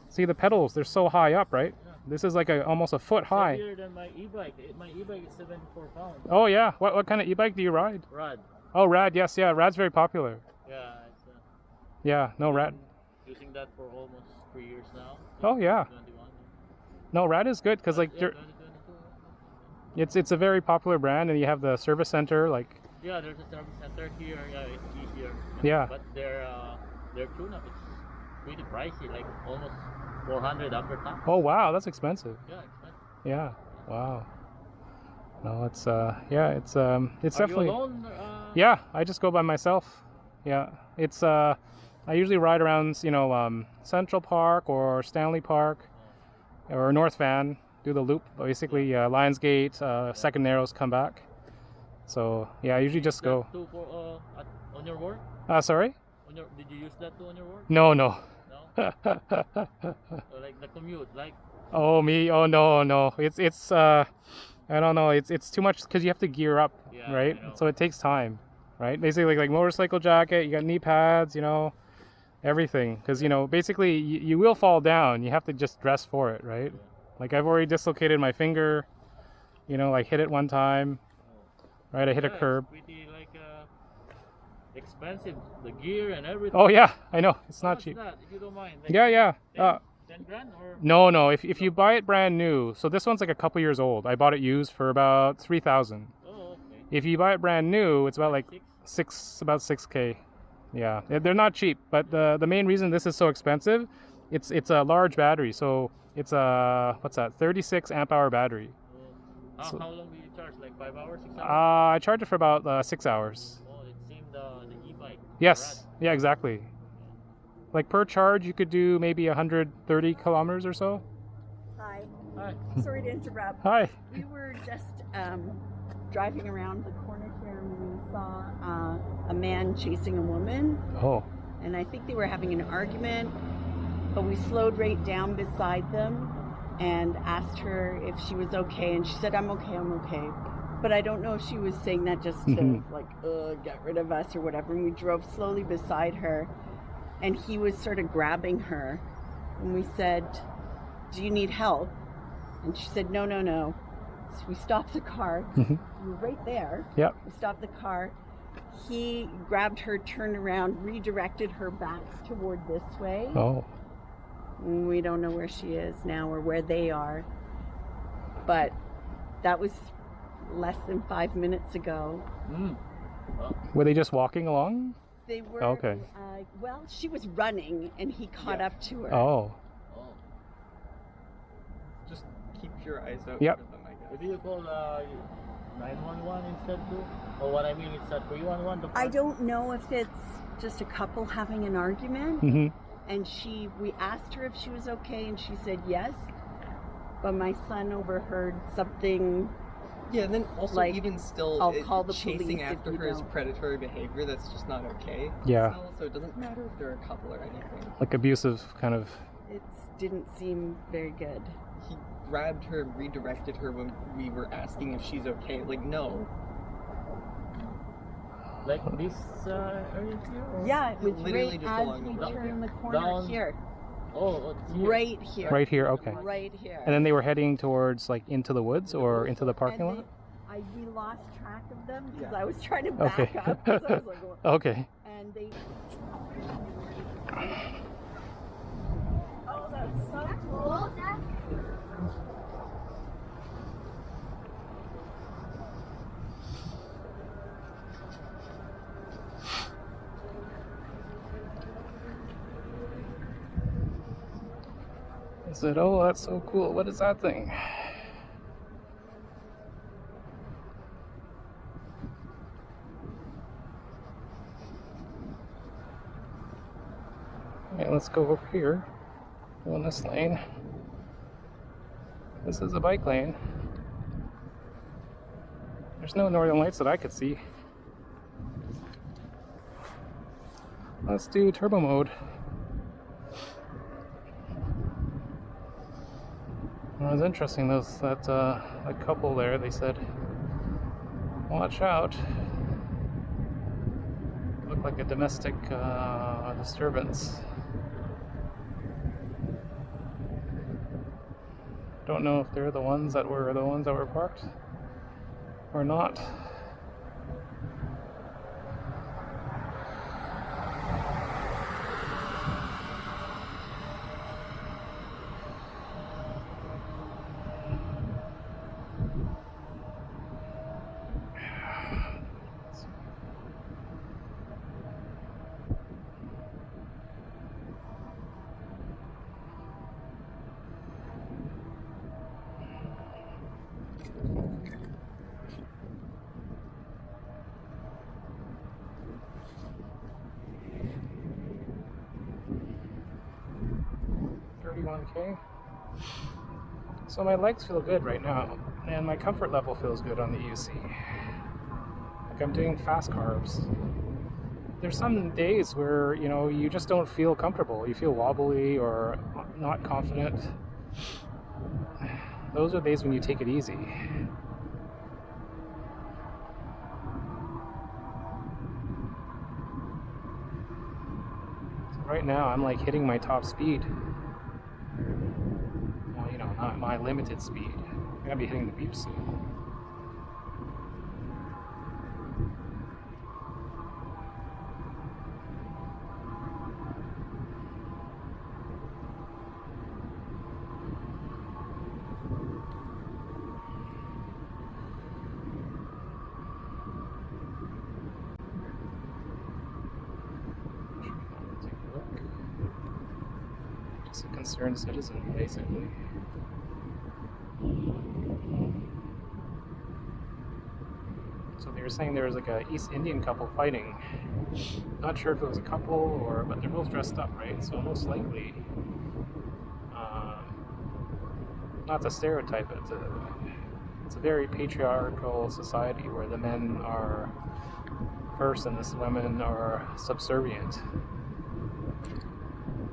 see the pedals, they're so high up, right? Yeah. This is like almost a foot high. Heavier than my e-bike. My e-bike is 74 pounds. Oh yeah, what kind of e-bike do you ride? Rad. Oh, Rad, yes, yeah, Rad's very popular. Yeah, it's Yeah, no, Rad. using that for almost 3 years now. Oh yeah, 21. no, Rad is good because like Yeah, 2022. it's a very popular brand, and you have the service center, like Yeah, there's a service center here. Yeah, it's easier. Yeah. But their tune-up is pretty pricey, like almost 400 after tax. oh wow, that's expensive. Yeah, expensive. Yeah, wow. No, it's definitely. Are you alone? Yeah, I just go by myself. Yeah, it's I usually ride around, Central Park or Stanley Park or North Van, do the loop, basically Lionsgate, Second Narrows, come back. So yeah, I usually just go. That too on your work? Sorry? Did you use that too on your work? No. No. Like the commute, like. Oh me? Oh no. It's I don't know. It's too much because you have to gear up, Yeah, right? I know. So it takes time, right? Basically like motorcycle jacket, you got knee pads, everything. Because basically you will fall down. You have to just dress for it, right? Like I've already dislocated my finger. I hit it one time. Right, I hit a Yeah, curb. It's pretty like expensive, the gear and everything. Oh yeah, I know. It's not What's cheap. that, if you don't mind? Like Yeah. 10 grand or? No. If you buy it brand new, so this one's like a couple years old. I bought it used for about 3,000. Oh, okay. If you buy it brand new, it's about like about 6K. Yeah, they're not cheap. But the main reason this is so expensive, it's a large battery. So it's a 36 amp hour battery. How So- long do you charge? Like 5 hours, 6 hours? I charge it for about 6 hours. Oh, it seemed the e-bike. Yes. Yeah, exactly. Like per charge, you could do maybe 130 kilometers or so. Hi. Hi. Sorry to interrupt. Hi. We were just driving around the corner here and we saw a man chasing a woman, Oh. and I think they were having an argument, but we slowed right down beside them and asked her if she was okay, and she said, I'm okay. But I don't know if she was saying that just to Mhm. like get rid of us or whatever, and we drove slowly beside her. and he was sort of grabbing her. And we said, "Do you need help?" And she said, "No, no, no." So we stopped the car. We were right there. Yep. We stopped the car. He grabbed her, turned around, redirected her back toward this way. Oh. We don't know where she is now or where they are. But that was less than 5 minutes ago. Were they just walking along? They were. Okay. Well, she was running and he caught up to her. Oh. Just keep your eyes out Yep. for them, I guess. Do you call 911 instead too? Or what I mean is 311? I don't know if it's just a couple having an argument. And we asked her if she was okay, and she said yes. But my son overheard something. Yeah, and then also Like, even still, I'll call the chasing police if after you her is don't. predatory behavior. That's just not okay. Yeah. Still, so it doesn't matter if they're a couple or anything. Like abusive kind of. It didn't seem very good. He grabbed her, redirected her when we were asking if she's okay. Like, no. Like this area here? Or? Yeah, it was Literally right just as along we the turned road. the corner Down. here. Oh, it's here. Right here. Right here, okay. Right here. And then they were heading towards like into the woods or into the parking And lot? we lost track of them because Yeah. I was trying to back Okay. up. 'Cause I was like, "Well," Okay. and they. Oh, that's so cool. I said, "Oh, that's so cool. What is that thing?" Okay, let's go over here. Go in this lane. This is a bike lane. There's no northern lights that I could see. Let's do turbo mode. It was interesting, that couple there, they said, watch out. Looked like a domestic disturbance. Don't know if they're the ones that were parked or not. $31K. So my legs feel good right now, and my comfort level feels good on the UC. Like I'm doing fast carbs. There's some days where, you just don't feel comfortable. You feel wobbly or not confident. Those are days when you take it easy. So right now I'm like hitting my top speed. Well, not my limited speed. I'm gonna be hitting the beep soon. Take a look. Just a concerned citizen, basically. So they were saying there was like a East Indian couple fighting. Not sure if it was a couple but they're both dressed up, right? So most likely, not to stereotype it, it's a very patriarchal society where the men are first and the women are subservient.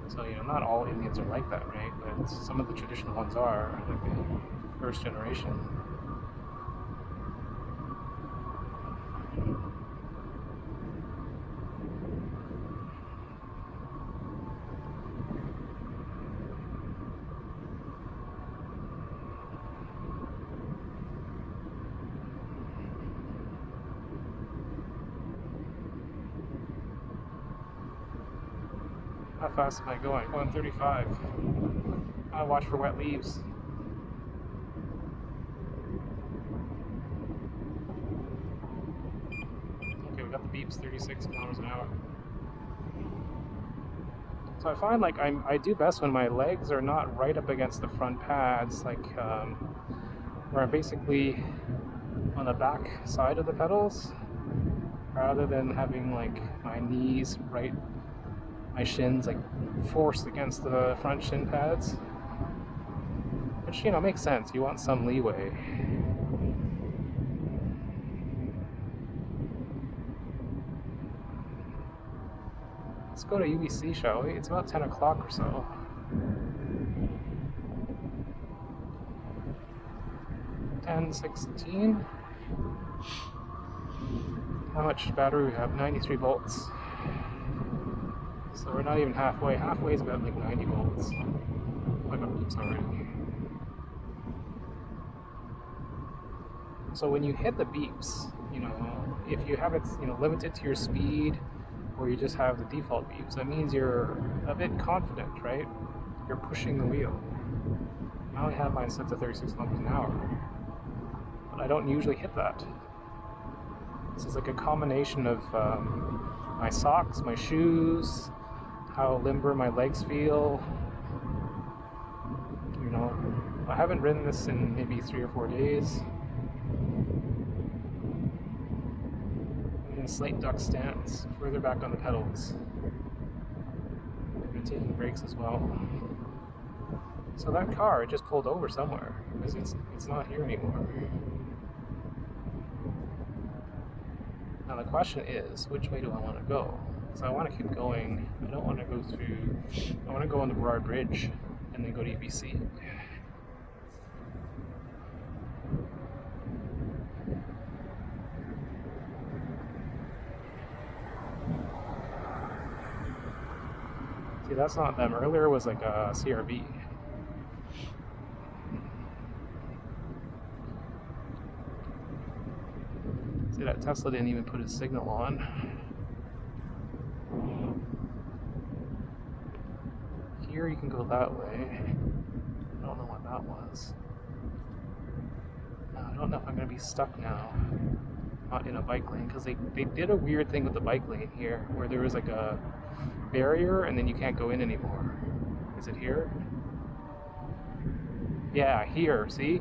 So, not all Indians are like that, right? But some of the traditional ones are, like the first generation. How fast am I going? 135. I watch for wet leaves. Okay, we got the beeps, 36 kilometers an hour. So I find like I do best when my legs are not right up against the front pads, like where I'm basically on the back side of the pedals, rather than having like my knees right, my shins like forced against the front shin pads, which, you know, makes sense. You want some leeway. Let's go to UBC, shall we? It's about 10 o'clock or so. $10.16. How much battery we have? 93 volts. So we're not even halfway. Halfway is about like 90 volts. I got beeps already. So when you hit the beeps, you know, if you have it, you know, limited to your speed, or you just have the default beeps, that means you're a bit confident, right? You're pushing the wheel. I only have mine set to 36 kilometers an hour, but I don't usually hit that. This is like a combination of my socks, my shoes, how limber my legs feel. You know, I haven't ridden this in maybe 3 or 4 days. In slate duck stance, further back on the pedals. And taking brakes as well. So that car, it just pulled over somewhere because it's not here anymore. Now the question is, which way do I want to go? Because I want to keep going. I don't want to go through. I want to go on the Burrard Bridge and then go to UBC. See, that's not them. Earlier was like a CRV. See, that Tesla didn't even put its signal on. Here you can go that way. I don't know what that was. I don't know if I'm going to be stuck now. Not in a bike lane, because they did a weird thing with the bike lane here, where there was like a barrier and then you can't go in anymore. Is it here? Yeah, here, see?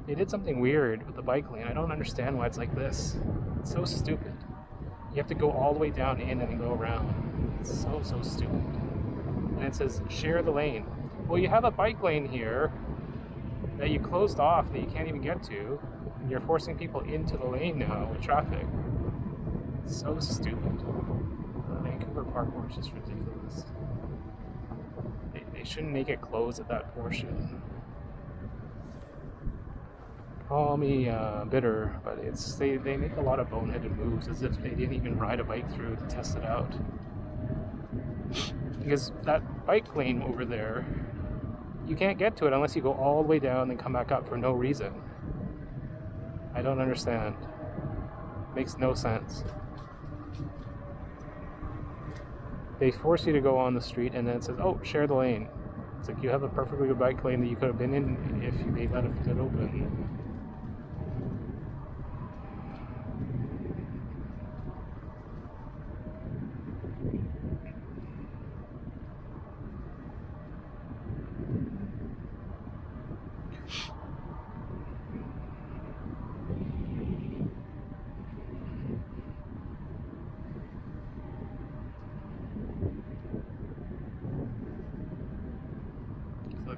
They did something weird with the bike lane. I don't understand why it's like this. It's so stupid. You have to go all the way down in and then go around. It's so stupid. And it says, share the lane. Well, you have a bike lane here that you closed off that you can't even get to. And you're forcing people into the lane now with traffic. It's so stupid. Vancouver Park is just ridiculous. They shouldn't make it close at that portion. Call me bitter, but they make a lot of boneheaded moves as if they didn't even ride a bike through to test it out. Because that bike lane over there, you can't get to it unless you go all the way down and come back up for no reason. I don't understand. Makes no sense. They force you to go on the street and then it says, oh, share the lane. It's like you have a perfectly good bike lane that you could have been in if they let it open.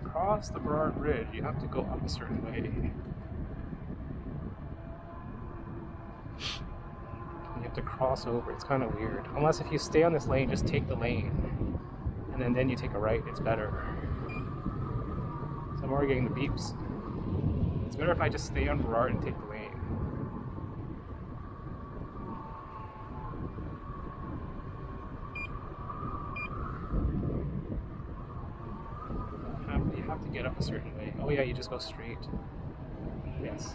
Across the Burrard Bridge, you have to go up a certain way. You have to cross over. It's kind of weird. Unless if you stay on this lane, just take the lane, and then you take a right. It's better. So I'm already getting the beeps. It's better if I just stay on Burrard and take the lane. You have to get up a certain way. Oh yeah, you just go straight. Yes.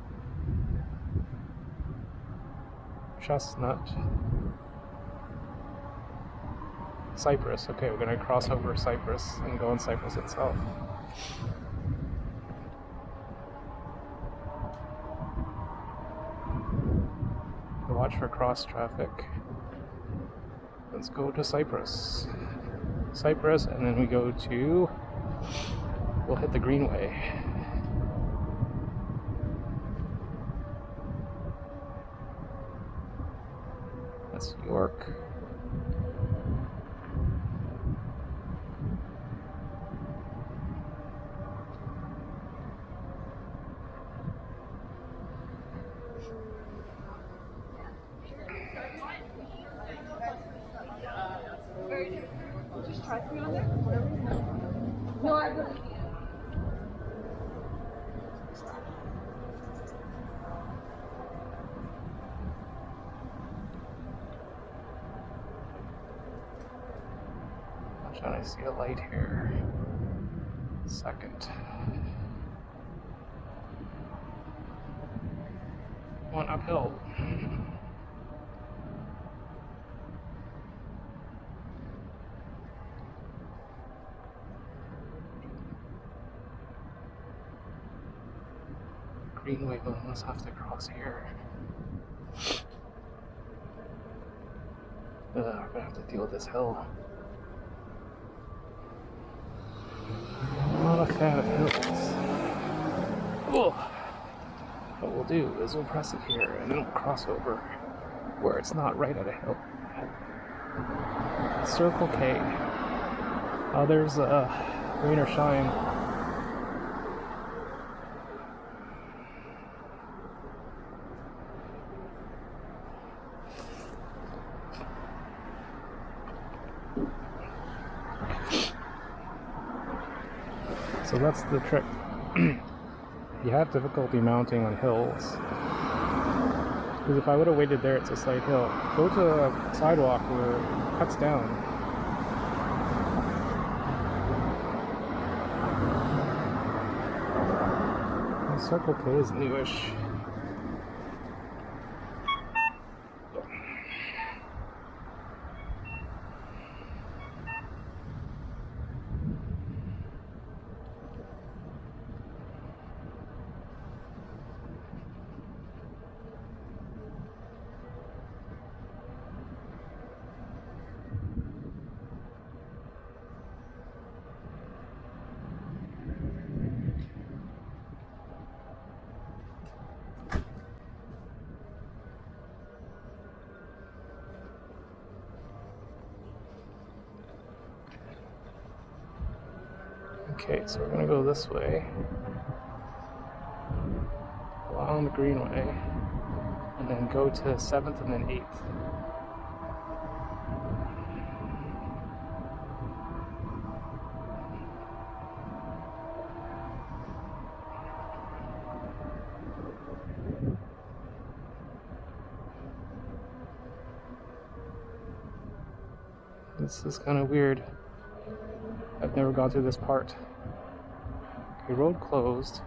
Chestnut. Cypress. Okay, we're gonna cross over Cypress and go on Cypress itself. Watch for cross traffic. Let's go to Cypress. Cypress, and then we go to, we'll hit the Greenway. That's York. Just try to be on there. No, I wouldn't. I'm trying to see a light here. Second. Going uphill. Greenway, but let's have to cross here. We're gonna have to deal with this hill. I'm not a fan of hills. Ugh. What we'll do is we'll press it here and then we'll cross over where it's not right at a hill. Circle K. Oh, there's rain or shine. So that's the trick. You have difficulty mounting on hills. Because if I would have waited there, it's a slight hill. Go to a sidewalk where it cuts down. Circle K is newish. Okay, so we're gonna go this way, along the Greenway, and then go to 7th and then 8th. This is kind of weird. I've never gone through this part. Okay, road closed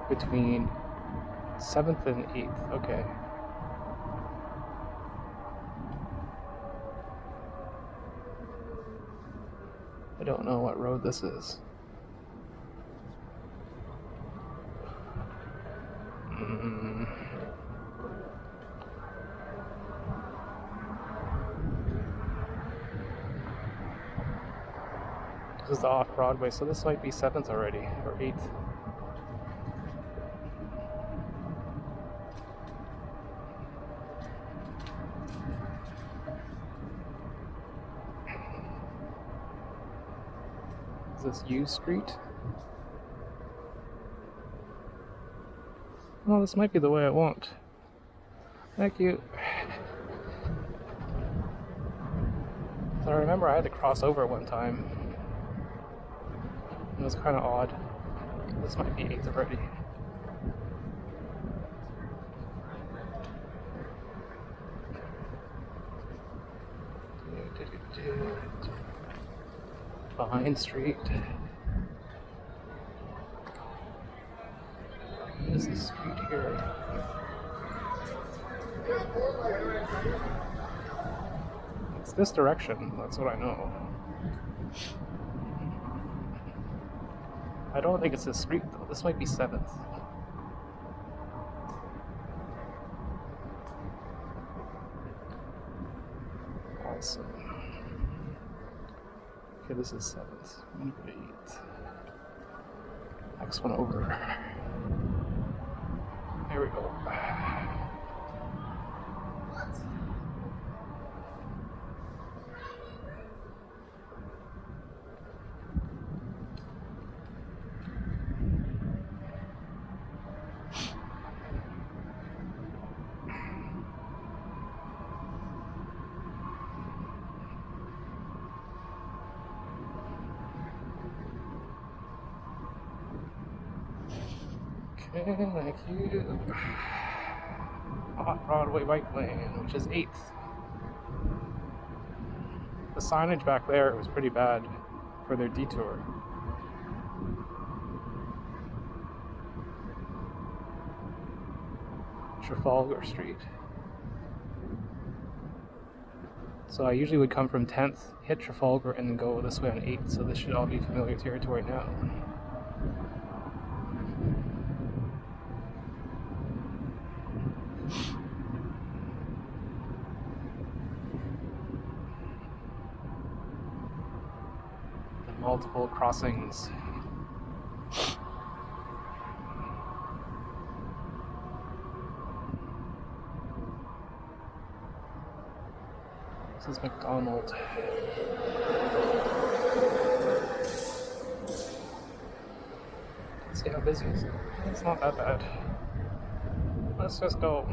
between 7th and 8th. Okay. I don't know what road this is. This is the off-Broadway, so this might be 7th already, or 8th. Is this U Street? Oh, this might be the way I want. Thank you. So I remember I had to cross over one time. It was kind of odd. This might be 8th already. Vine Street. What is this street here? It's this direction, that's what I know. I don't think it's this street though. This might be 7th. Also. Okay, this is 7th. Wait. Next one over. There we go. Okay, thank you. Off-Broadway bike lane, which is 8th. The signage back there was pretty bad for their detour. Trafalgar Street. So I usually would come from 10th, hit Trafalgar, and then go this way on 8th, so this should all be familiar territory now. Multiple crossings. This is McDonald. Let's see how busy it is. It's not that bad. Let's just go.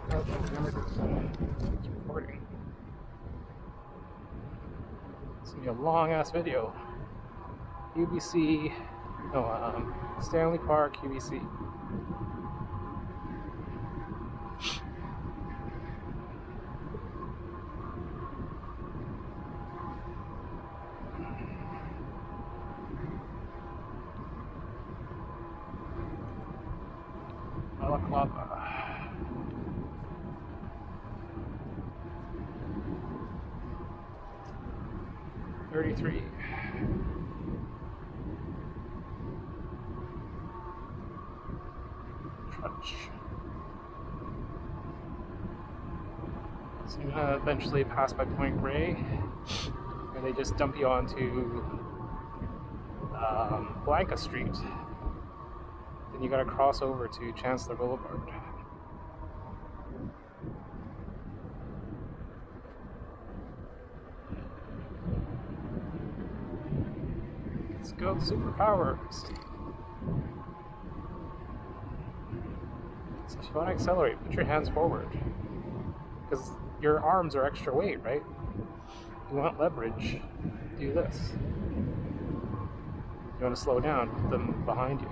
It's recording. It's gonna be a long ass video. UBC, no, Stanley Park, UBC. Balaclava. 33. Trudge. So you're gonna eventually pass by Point Grey, where they just dump you onto Blanca Street. Then you gotta cross over to Chancellor Boulevard. Let's go, superpowers! So if you want to accelerate, put your hands forward. Because your arms are extra weight, right? You want leverage, do this. You want to slow down, put them behind you.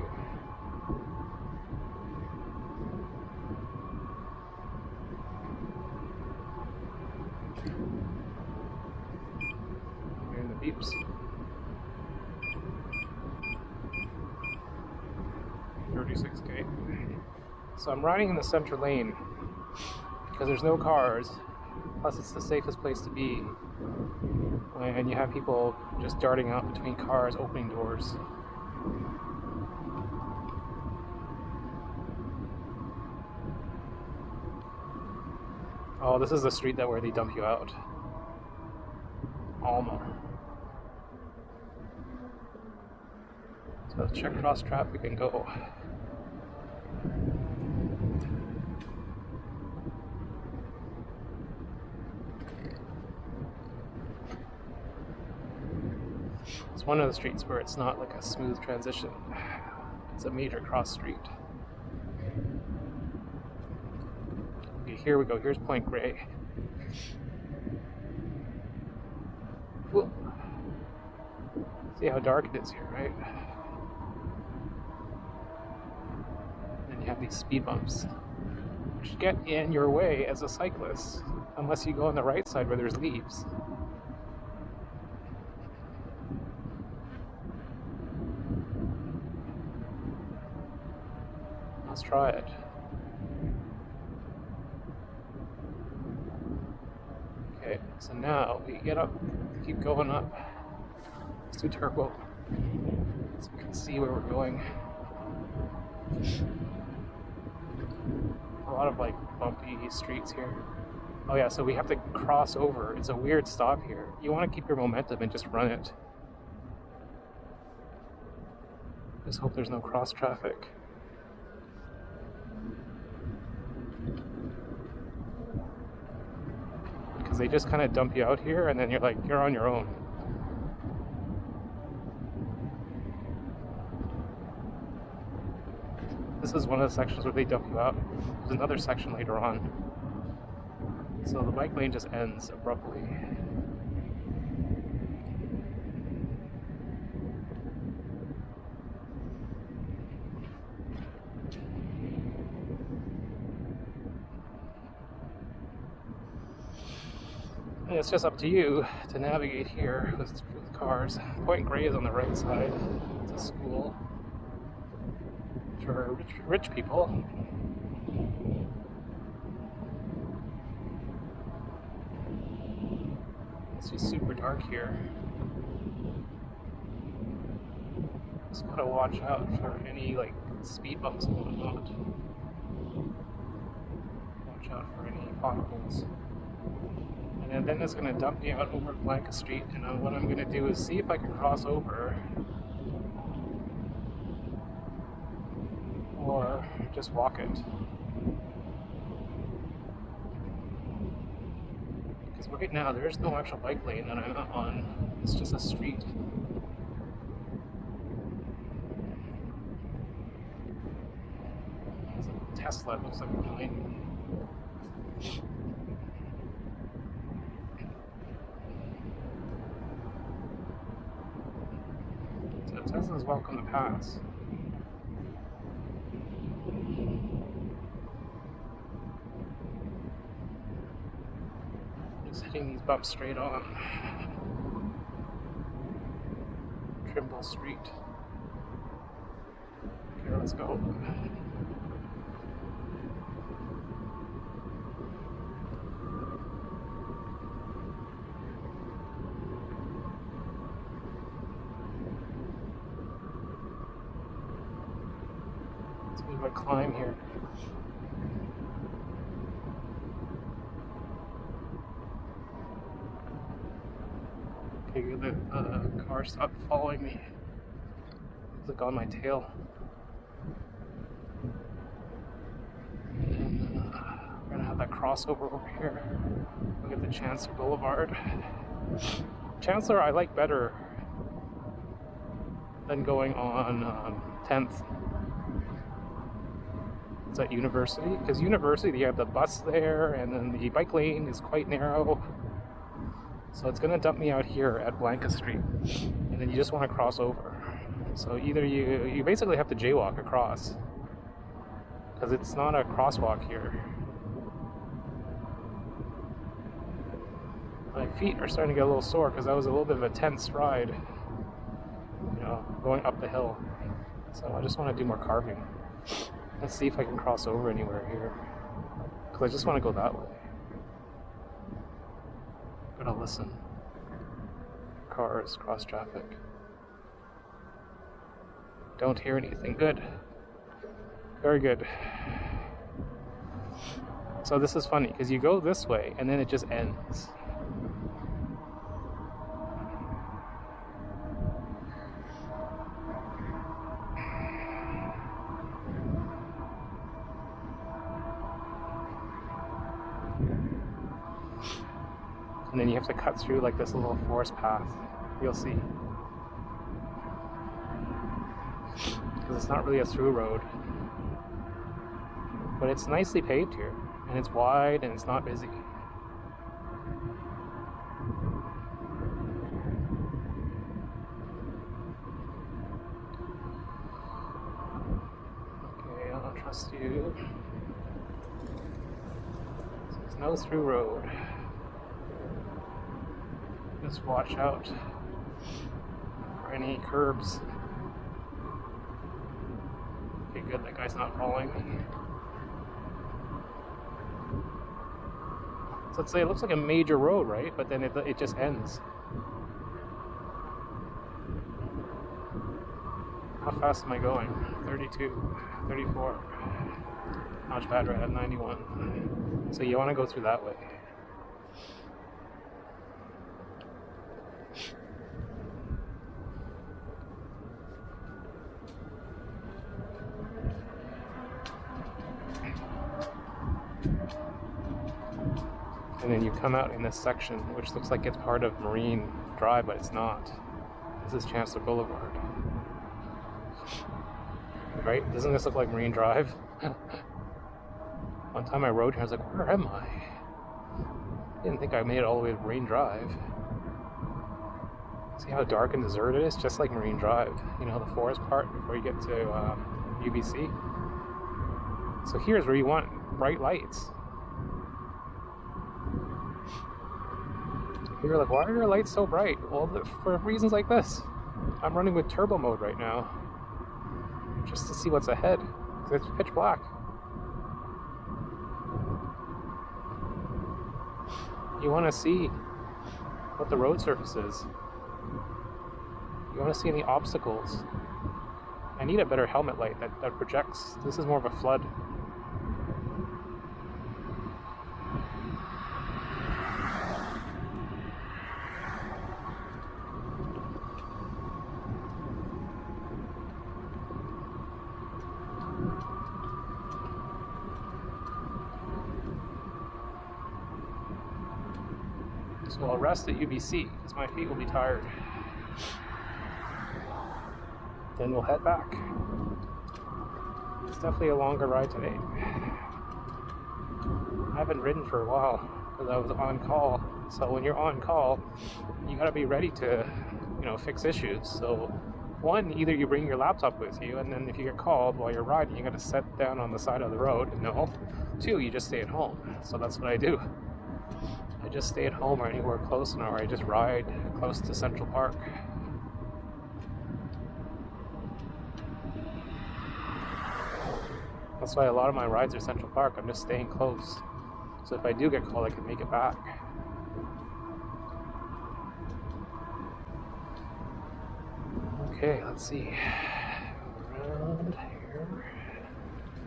Hearing the beeps. 36K. So I'm riding in the center lane because there's no cars, plus it's the safest place to be when you have people just darting out between cars, opening doors. Oh, this is the street where they dump you out. Alma. So check cross traffic and go. It's one of the streets where it's not like a smooth transition. It's a major cross street. Okay, here we go. Here's Point Grey. Whoa. See how dark it is here, right? And you have these speed bumps, which get in your way as a cyclist. Unless you go on the right side where there's leaves. Let's try it. Okay, so now we get up, keep going up. It's too turbo, so we can see where we're going. A lot of like bumpy streets here. Oh yeah, so we have to cross over. It's a weird stop here. You want to keep your momentum and just run it. Just hope there's no cross traffic. Because they just kind of dump you out here and then you're on your own. This is one of the sections where they dump you out. There's another section later on. So the bike lane just ends abruptly. And it's just up to you to navigate here with cars. Point Grey is on the right side. It's a school for rich people. It's just super dark here. Just gotta watch out for any like speed bumps and whatnot. Watch out for any potholes. And then it's going to dump me out over Blanca Street, and what I'm going to do is see if I can cross over or just walk it. Because right now there's no actual bike lane that I'm on, it's just a street. There's a Tesla, it looks like behind me. Tesla's welcome to pass. Just hitting these bumps straight on. Trimble Street. Okay, let's go. A climb here. Okay, the car stopped following me. It's like on my tail. And we're gonna have that crossover over here. Look at the Chancellor Boulevard. Chancellor I like better than going on 10th. It's at University, because University you have the bus there, and then the bike lane is quite narrow. So it's gonna dump me out here at Blanca Street, and then you just want to cross over. So either you basically have to jaywalk across, because it's not a crosswalk here. My feet are starting to get a little sore because that was a little bit of a tense ride, going up the hill. So I just want to do more carving. Let's see if I can cross over anywhere here, because I just want to go that way. Gotta listen. Cars, cross traffic. Don't hear anything. Good. Very good. So this is funny, because you go this way, and then it just ends. And then you have to cut through like this little forest path. You'll see. Because it's not really a through road. But it's nicely paved here. And it's wide and it's not busy. Okay, I'll trust you. There's no through road. Just watch out for any curbs. Okay, good, that guy's not following me. So let's say it looks like a major road, right? But then it just ends. How fast am I going? 32, 34. Not bad, right at 91. So you want to go through that way. And then you come out in this section, which looks like it's part of Marine Drive, but it's not. This is Chancellor Boulevard. Right? Doesn't this look like Marine Drive? One time I rode here, I was like, where am I? Didn't think I made it all the way to Marine Drive. See how dark and deserted it is? Just like Marine Drive. You know, the forest part before you get to UBC. So here's where you want bright lights. You're like, why are your lights so bright? Well, for reasons like this. I'm running with turbo mode right now, just to see what's ahead, because it's pitch black. You want to see what the road surface is. You want to see any obstacles. I need a better helmet light that projects. This is more of a flood. So I'll rest at UBC because my feet will be tired. Then we'll head back. It's definitely a longer ride today. I haven't ridden for a while because I was on call. So when you're on call, you gotta be ready to, fix issues. So one, either you bring your laptop with you, and then if you get called while you're riding, you gotta sit down on the side of the road. No. Two, you just stay at home. So that's what I do. I just stay at home or anywhere close enough, or I just ride close to Central Park. That's why a lot of my rides are Central Park. I'm just staying close. So if I do get called, I can make it back. Okay, let's see. Around here.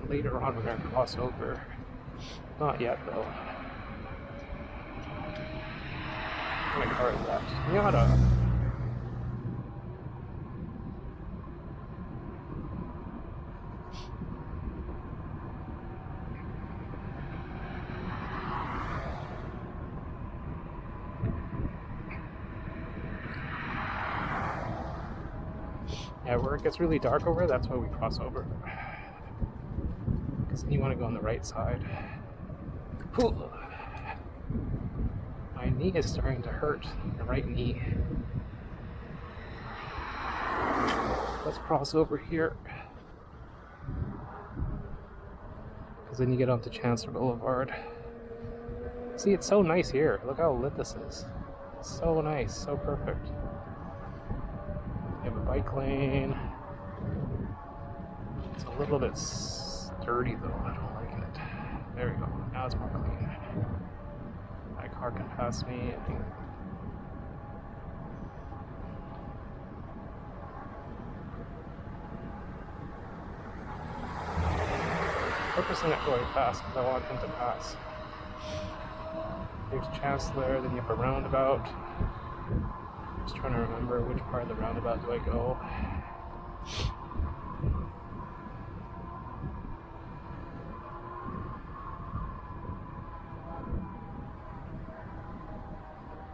Later on, we're going to cross over. Not yet, though. My car is left. Miata. Yeah, where it gets really dark over, that's why we cross over. Because then you want to go on the right side. Whew. My knee is starting to hurt, the right knee. Let's cross over here. Because then you get onto Chancellor Boulevard. See, it's so nice here. Look how lit this is. It's so nice, so perfect. You have a bike lane. It's a little bit sturdy though, I don't like it. There we go, now it's more clean. My car can pass me. I think. Purposely not going fast because I want him to pass. There's Chancellor, then you have a roundabout. Just trying to remember which part of the roundabout do I go.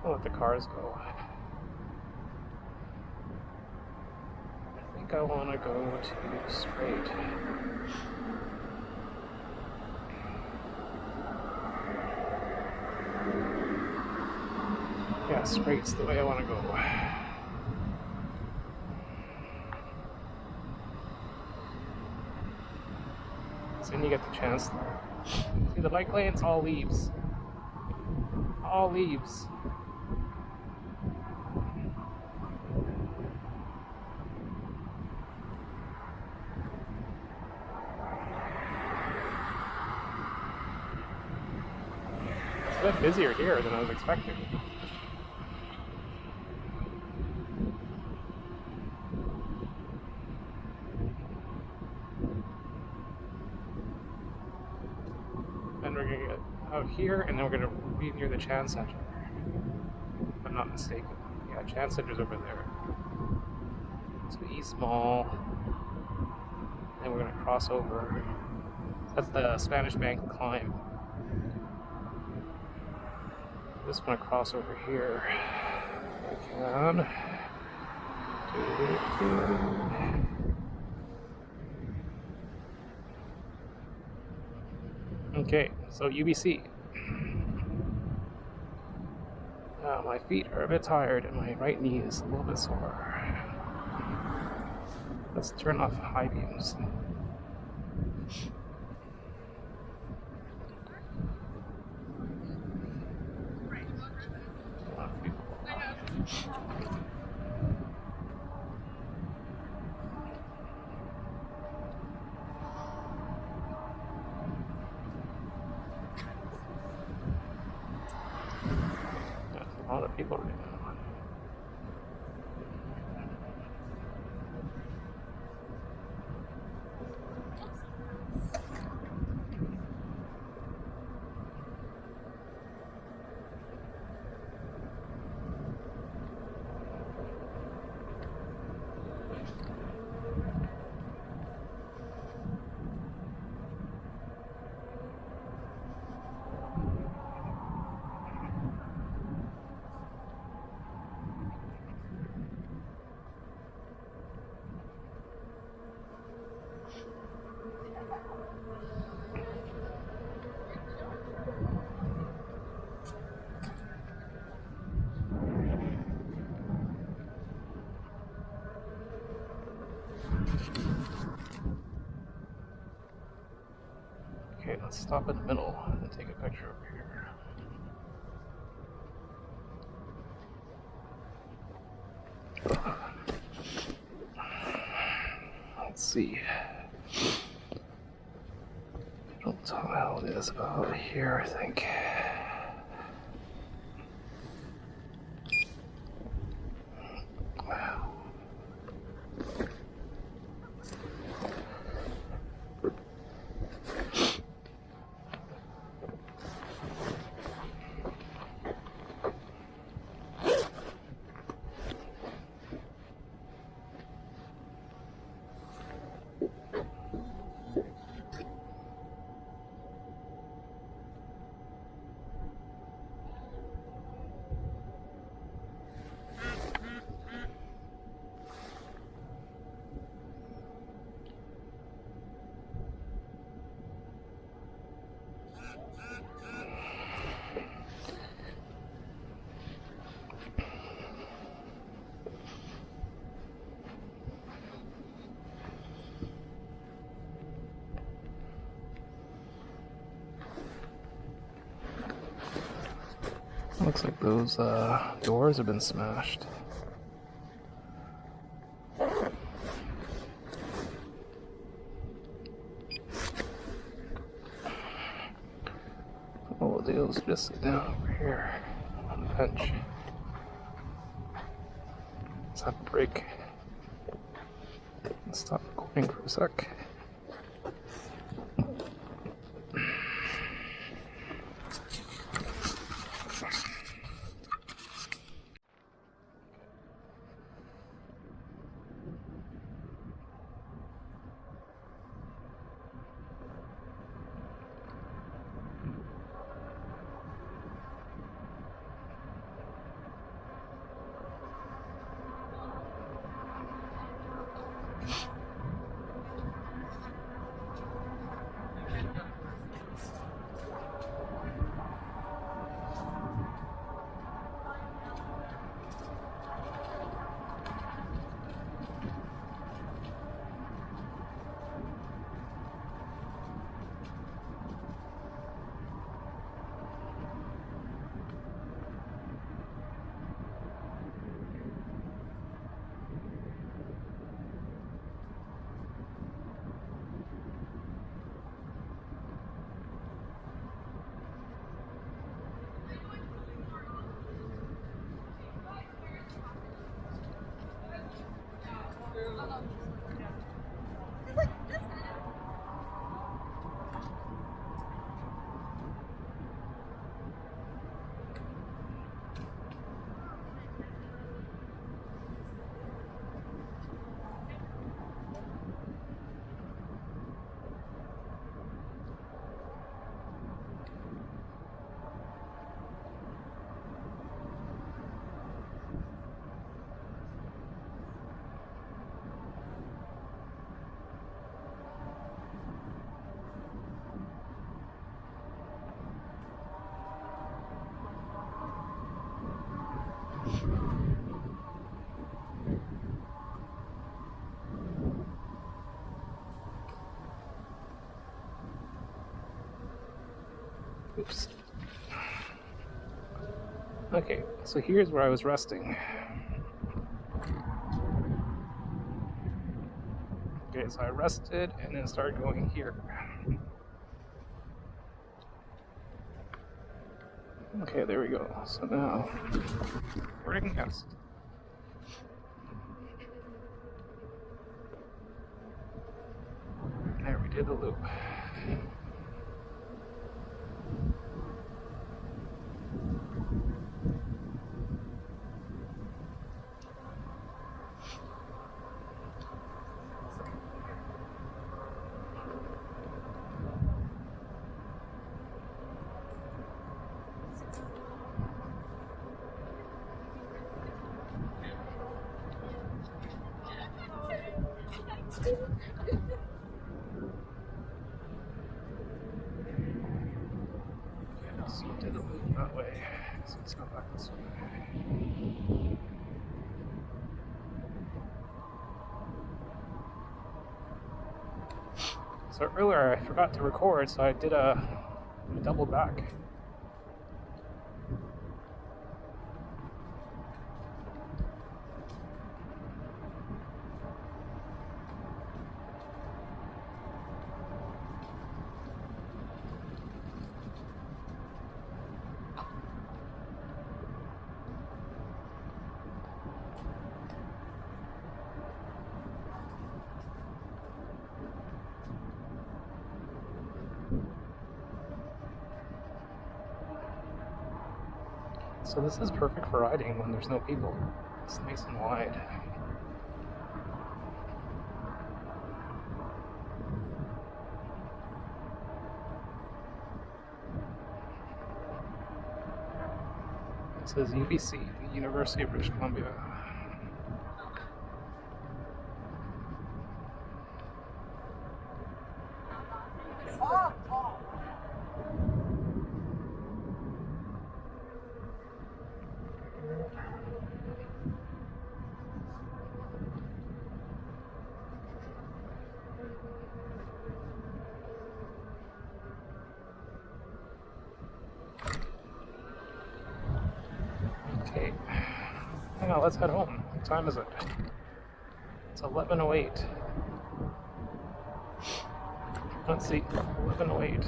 I'll let the cars go. I think I want to go to straight. Yeah, straight's the way I want to go. So then you get the Chancellor. See, the bike lane's all leaves. all leaves. It's a bit busier here than I was expecting. Then we're gonna get out here, and then we're gonna be near the Chan Center, if I'm not mistaken. Yeah, Chan Center's over there. So East Mall, and we're gonna cross over. That's the Spanish Bank climb. Just want to cross over here if I can. Okay, so UBC. My feet are a bit tired and my right knee is a little bit sore. Let's turn off high beams. A lot of people right now. Okay, let's stop in the middle and take a picture over here. Let's see. I don't know how it is about here, I think. Wow. Looks like those doors have been smashed. What we'll do is just sit down over here on the bench. Let's have a break. Let's stop recording for a sec. Oops. Okay, so here's where I was resting. Okay, so I rested and then started going here. Okay, there we go. So now, boarding house. There, we did the loop. So we did the loop that way. So let's go back this way. So earlier I forgot to record, so I did a double back. So this is perfect for riding when there's no people. It's nice and wide. It says UBC, the University of British Columbia. Okay, hang on, let's head home. What time is it? It's 11:08. Let's see, 11:08.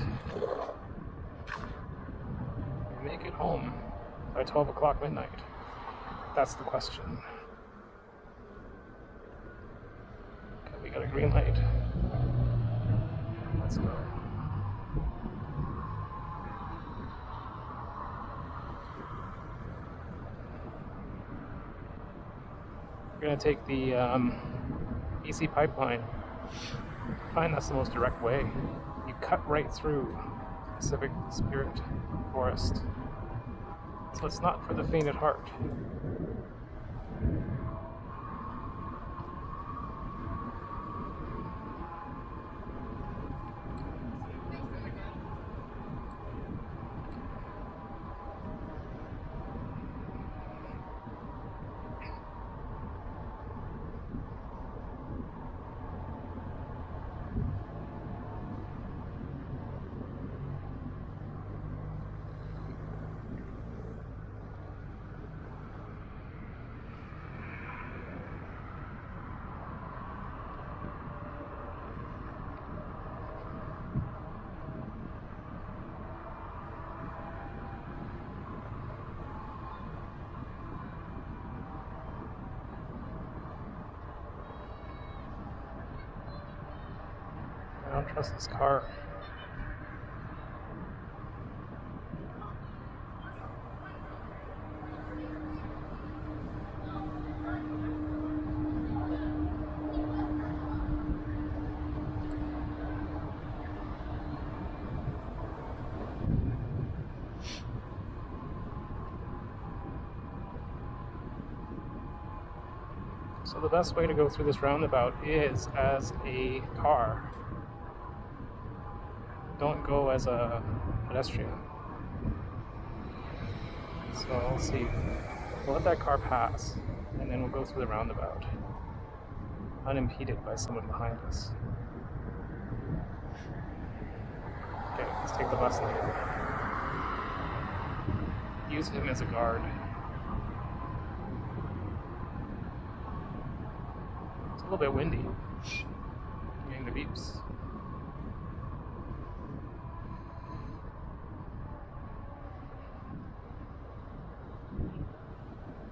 We make it home by 12 o'clock midnight. That's the question. Okay, we got a green light. Let's go. We're going to take the BC pipeline. I find that's the most direct way. You cut right through Pacific Spirit Forest. So it's not for the faint at heart. I don't trust this car. So the best way to go through this roundabout is as a car. Don't go as a pedestrian. So we'll see. We'll let that car pass, and then we'll go through the roundabout, unimpeded by someone behind us. Okay, let's take the bus lane. use him as a guard. It's a little bit windy. I'm getting the beeps.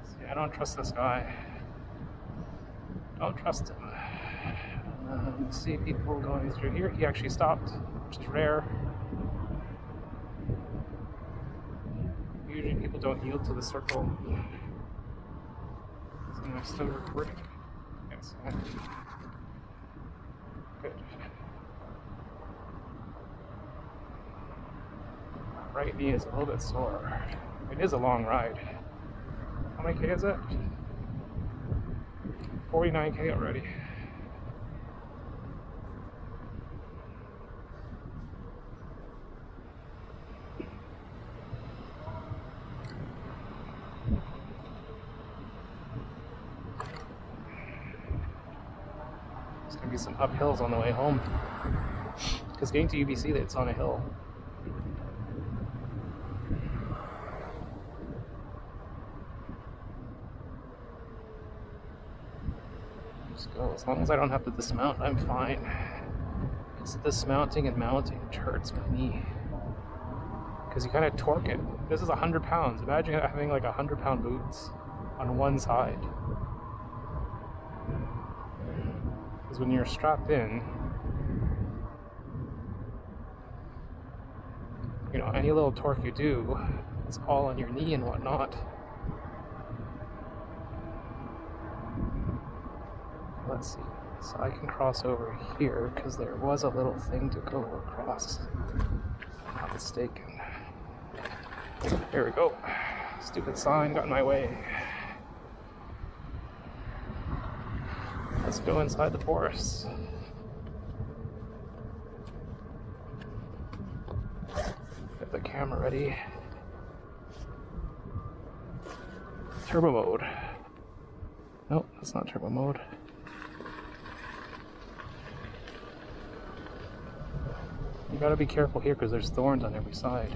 See, I don't trust this guy. Don't trust him. See people going through here. He actually stopped, which is rare. Usually people don't yield to the circle. So I'm still recording. Yes. Good. Right knee is a little bit sore. It is a long ride. How many K is it? 49K already. There's gonna be some uphills on the way home. Because getting to UBC, it's on a hill. Just go. As long as I don't have to dismount, I'm fine. It's dismounting and mounting which hurts my knee. Because you kind of torque it. This is 100 pounds. Imagine having like 100-pound boots on one side. Because when you're strapped in, you know, any little torque you do, it's all on your knee and whatnot. Let's see. So I can cross over here because there was a little thing to go across. If I'm not mistaken. There we go. Stupid sign got in my way. Let's go inside the forest. Get the camera ready. Turbo mode. Nope, that's not turbo mode. You gotta be careful here because there's thorns on every side.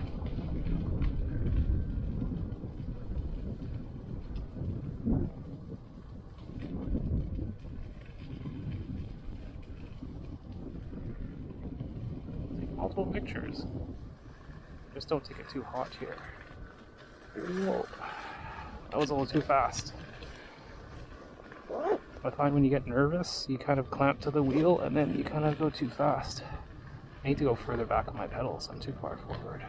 Take multiple pictures. Just don't take it too hot here. Whoa. That was a little too fast. I find when you get nervous, you kind of clamp to the wheel and then you kind of go too fast. I need to go further back on my pedals. I'm too far forward.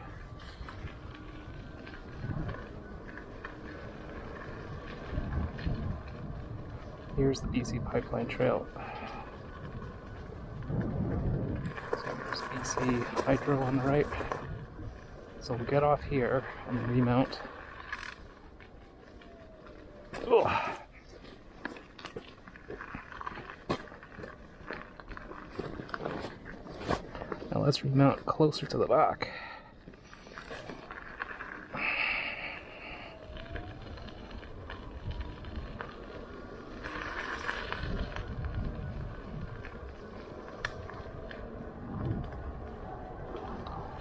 Here's the BC Pipeline Trail. So there's BC Hydro on the right. So we'll get off here and remount. Ugh. Now let's remount closer to the back.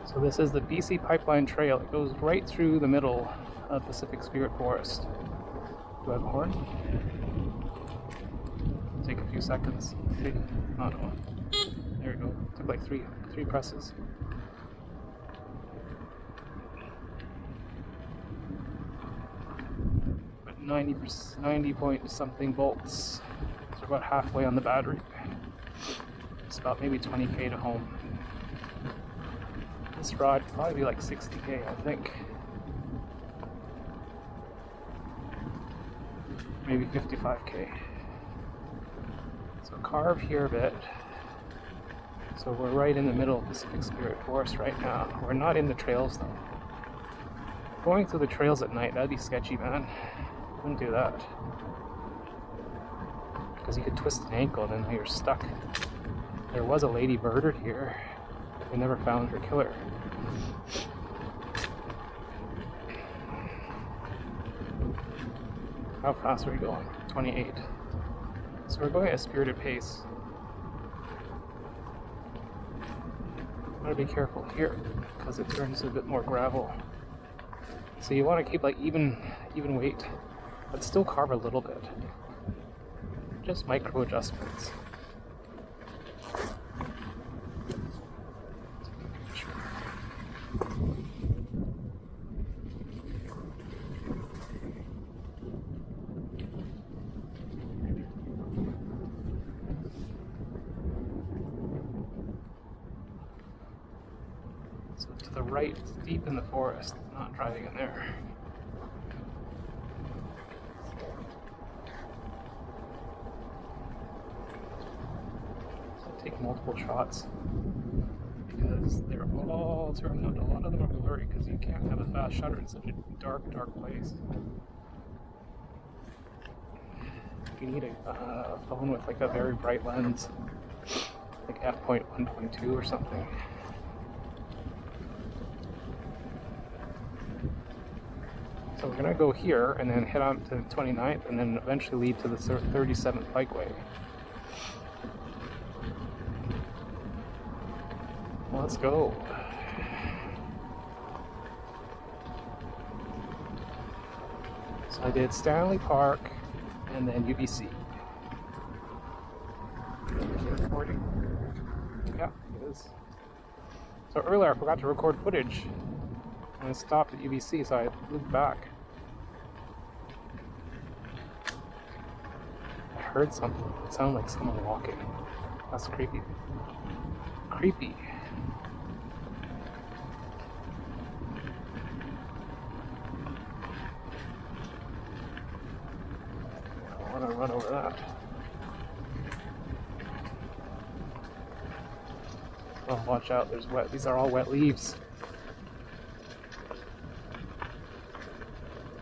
So this is the BC Pipeline Trail. It goes right through the middle of Pacific Spirit Forest. Do I have a horn? Take a few seconds. Okay. Oh no. There we go. Took like three presses. But 90 point something volts. So about halfway on the battery. It's about maybe 20K to home. This ride will probably be like 60K, I think. Maybe 55K. So carve here a bit. So we're right in the middle of Pacific Spirit Forest right now. We're not in the trails though. Going through the trails at night, that'd be sketchy, man. Wouldn't do that. Because you could twist an ankle and then you're stuck. There was a lady murdered here. They never found her killer. How fast are we going? 28. So we're going at a spirited pace. Gotta be careful here because it turns a bit more gravel. So you want to keep like even weight, but still carve a little bit. Just micro adjustments. So to the right, it's deep in the forest, not driving in there. So take multiple shots because they're all turned out. A lot of them are blurry because you can't have a fast shutter in such a dark place. You need a phone with like a very bright lens, like f.1.2 or something. So we're gonna go here and then head on to the 29th and then eventually lead to the 37th bikeway. Let's go. So I did Stanley Park and then UBC. Recording. Yeah, it is. So earlier I forgot to record footage and I stopped at UBC, so I looped back. I heard something. It sounded like someone walking. That's creepy. Creepy. I don't want to run over that. Oh, watch out, there's wet. These are all wet leaves.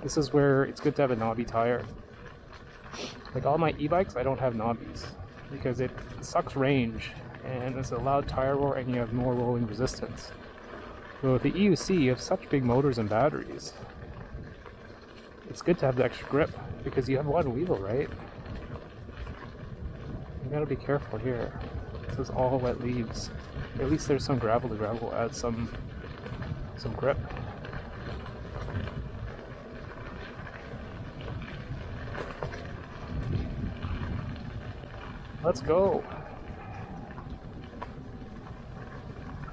This is where it's good to have a knobby tire. Like all my e-bikes, I don't have knobbies because it sucks range and it's a loud tire roar and you have more rolling resistance. So with the EUC, you have such big motors and batteries. It's good to have the extra grip because you have one wheel, right? You gotta be careful here. This is all wet leaves. At least there's some gravel. The gravel adds some grip. Let's go.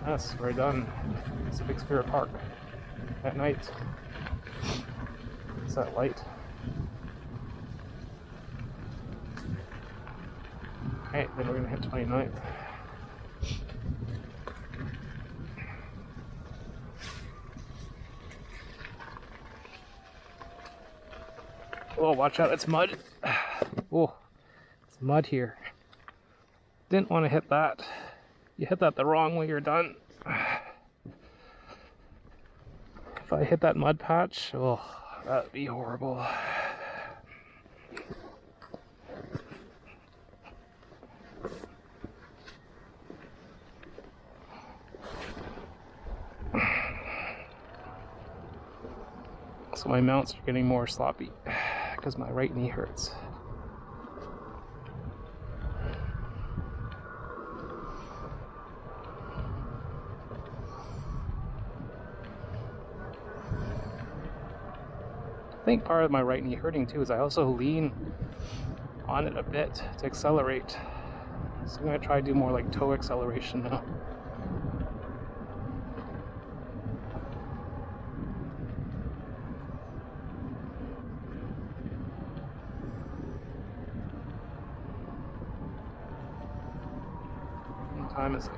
Yes, we're done. Pacific Spirit Park at night. It's that light. Okay, then we're gonna hit 29th. Oh, watch out, it's mud. Oh, it's mud here. Didn't want to hit that. You hit that the wrong way, you're done. If I hit that mud patch, oh, that'd be horrible. So my mounts are getting more sloppy because my right knee hurts. I think part of my right knee hurting too is I also lean on it a bit to accelerate. So I'm going to try to do more like toe acceleration now. What time is it?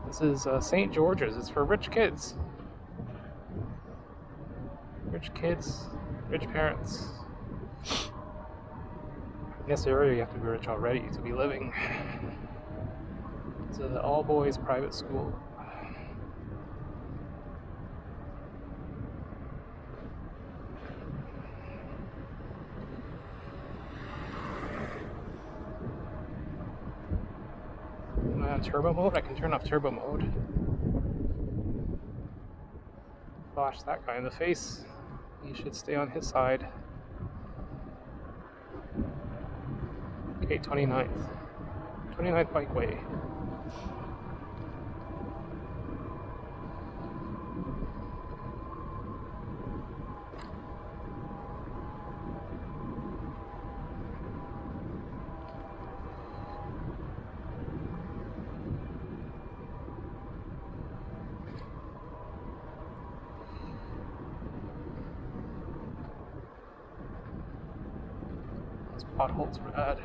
This is St. George's. It's for rich kids. Rich kids, rich parents. I guess area you have to be rich already to be living. It's an all-boys private school. turbo mode? I can turn off turbo mode. Flash that guy in the face. He should stay on his side. Okay, 29th. 29th Bikeway. Those potholes were bad.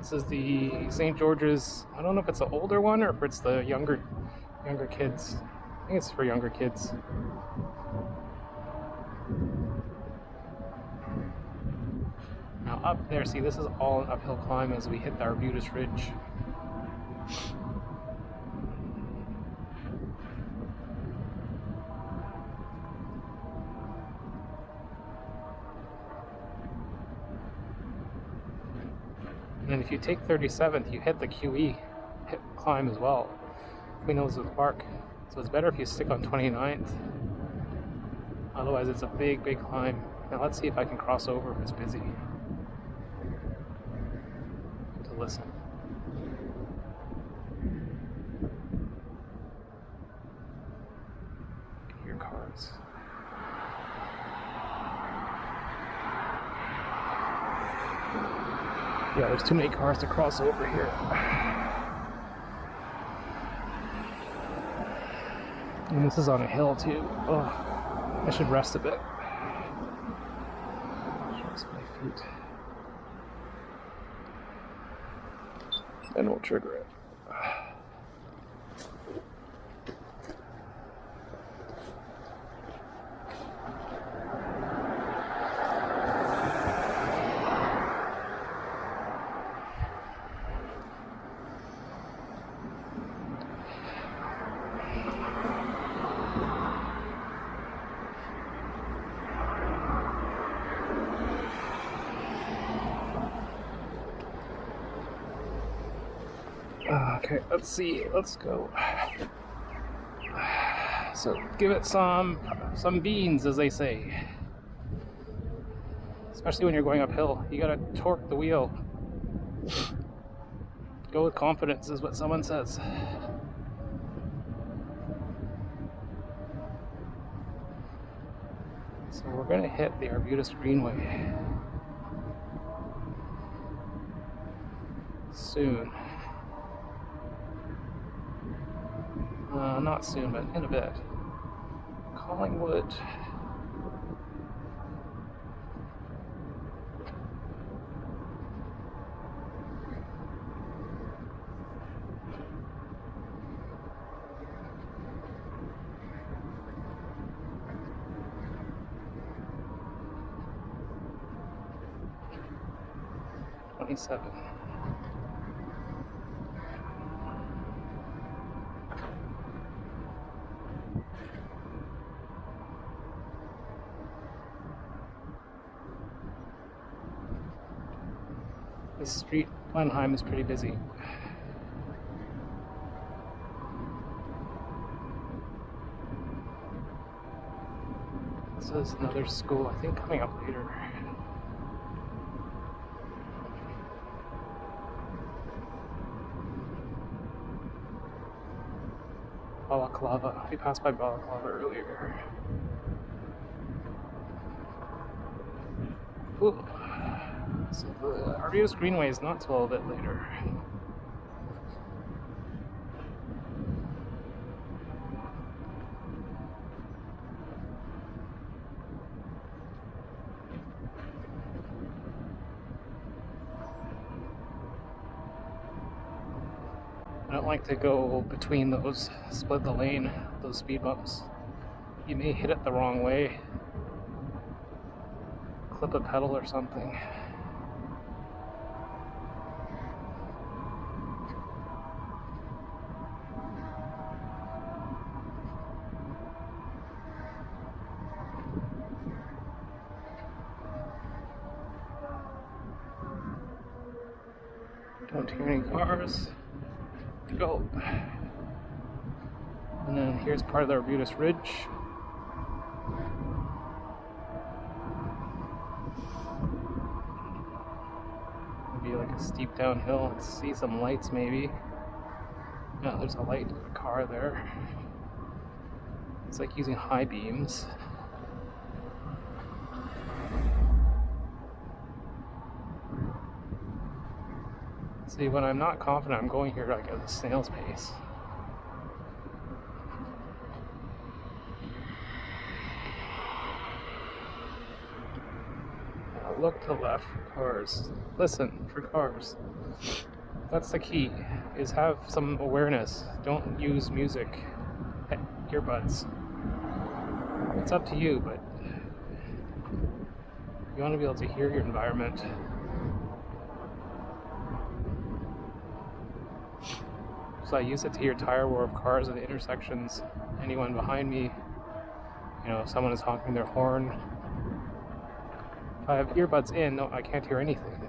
This is the St. George's. I don't know if it's the older one or if it's the younger kids. I think it's for younger kids. Now up there, see, this is all an uphill climb as we hit the Arbutus Ridge. And then if you take 37th, you hit the QE climb as well. Queen Elizabeth Park. So it's better if you stick on 29th. Otherwise it's a big, big climb. Now let's see if I can cross over if it's busy. To listen. Hear cars. Yeah, there's too many cars to cross over here. And this is on a hill too. Oh, I should rest a bit. Rest my feet. Then we'll trigger it. Okay, let's see. Let's go. So give it some beans, as they say. Especially when you're going uphill, you gotta torque the wheel. Go with confidence, is what someone says. So we're gonna hit the Arbutus Greenway soon. Not soon, but in a bit. Collingwood. '27. This street, Blenheim, is pretty busy. This is another school, I think, coming up later. Balaclava. We passed by Balaclava earlier. Ooh. So the Arbutus Greenway is not till a bit later. I don't like to go between those, split the lane, those speed bumps. You may hit it the wrong way, clip a pedal or something. Don't hear any cars. Go. And then here's part of the Arbutus Ridge. Maybe like a steep downhill. Let's see some lights maybe. No, there's a light, a car there. It's like using high beams. See, when I'm not confident, I'm going here like at a snail's pace. Now look to the left for cars. Listen for cars. That's the key, is have some awareness. Don't use music, earbuds. It's up to you, but you want to be able to hear your environment. So I use it to hear tire roar of cars at the intersections. Anyone behind me, you know, if someone is honking their horn. If I have earbuds in, no, I can't hear anything.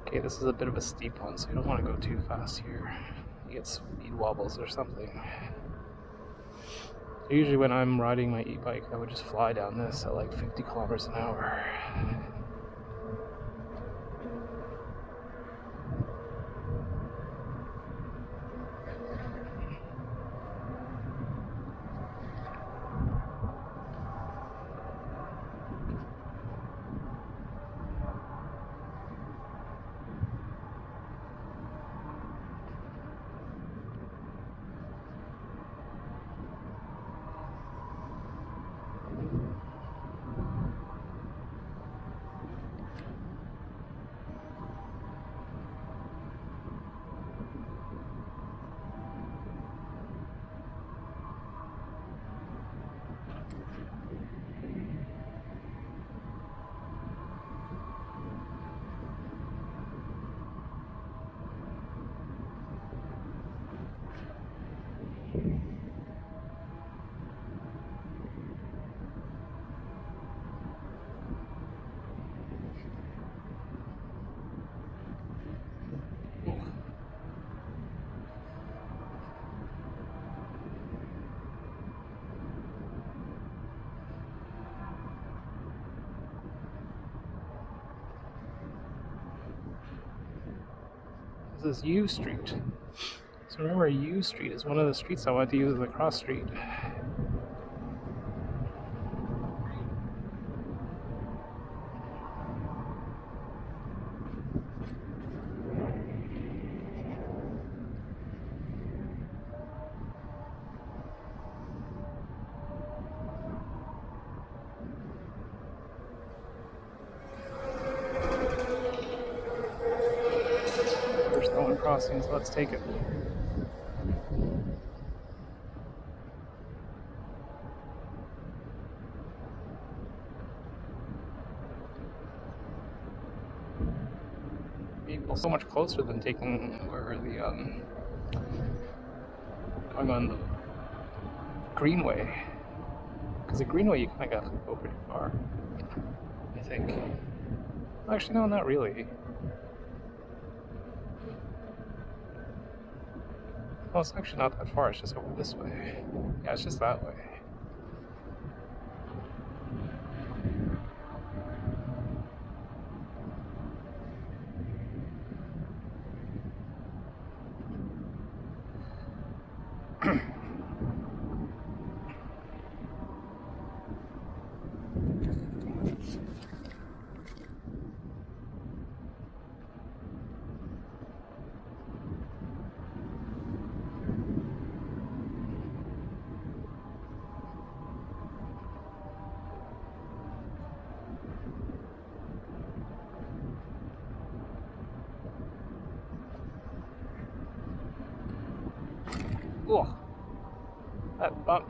Okay, this is a bit of a steep one, so you don't want to go too fast here. You get speed wobbles or something. So usually when I'm riding my e-bike, I would just fly down this at like 50 kilometers an hour. This is U Street. So remember, U Street is one of the streets I wanted to use as a cross street. There's no one crossing, so let's take it. People so much closer than taking where the going on the Greenway, because the Greenway you kind of got to go pretty far, I think. Actually, no, not really. Well, it's actually not that far. It's just over this way. Yeah, it's just that way. Ugh. That bump.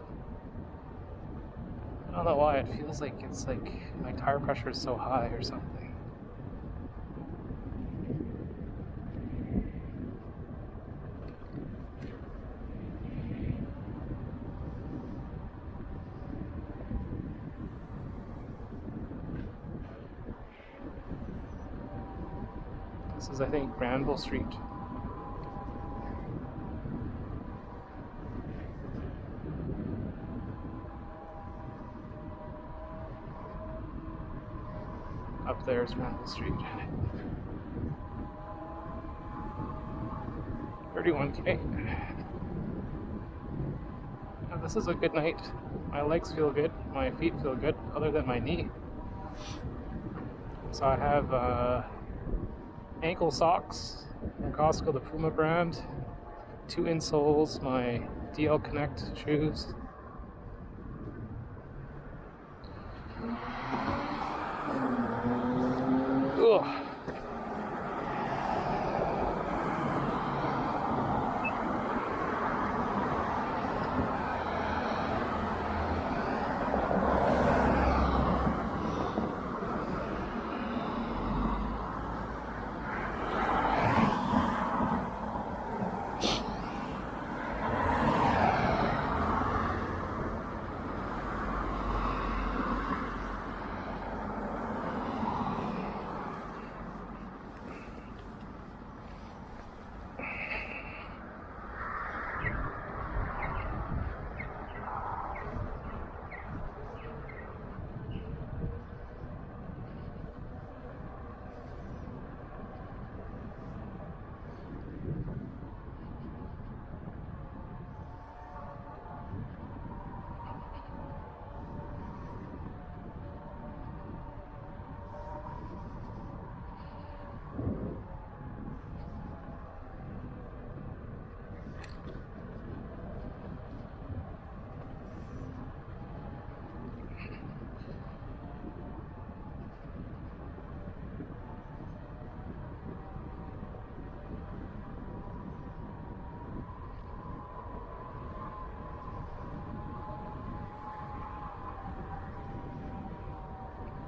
I don't know why, it feels like it's like my tire pressure is so high or something. This is, I think, Granville Street. Up there is Granville Street. 31K. Now, this is a good night. My legs feel good. My feet feel good, other than my knee. So I have ankle socks from Costco, the Puma brand. 2 insoles, my DL Connect shoes. Ugh.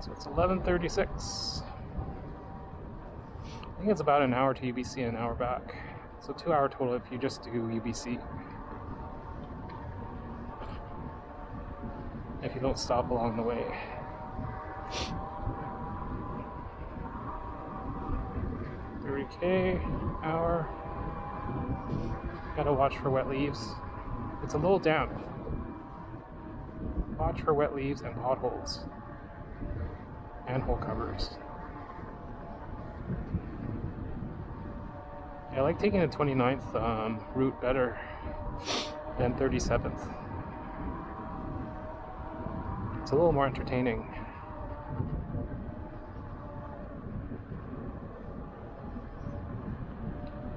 So it's 11:36. I think it's about an hour to UBC and an hour back. So 2-hour total if you just do UBC. If you don't stop along the way. $30K, hour. Gotta watch for wet leaves. It's a little damp. Watch for wet leaves and potholes. Manhole covers. Yeah, I like taking the 29th route better than 37th. It's a little more entertaining.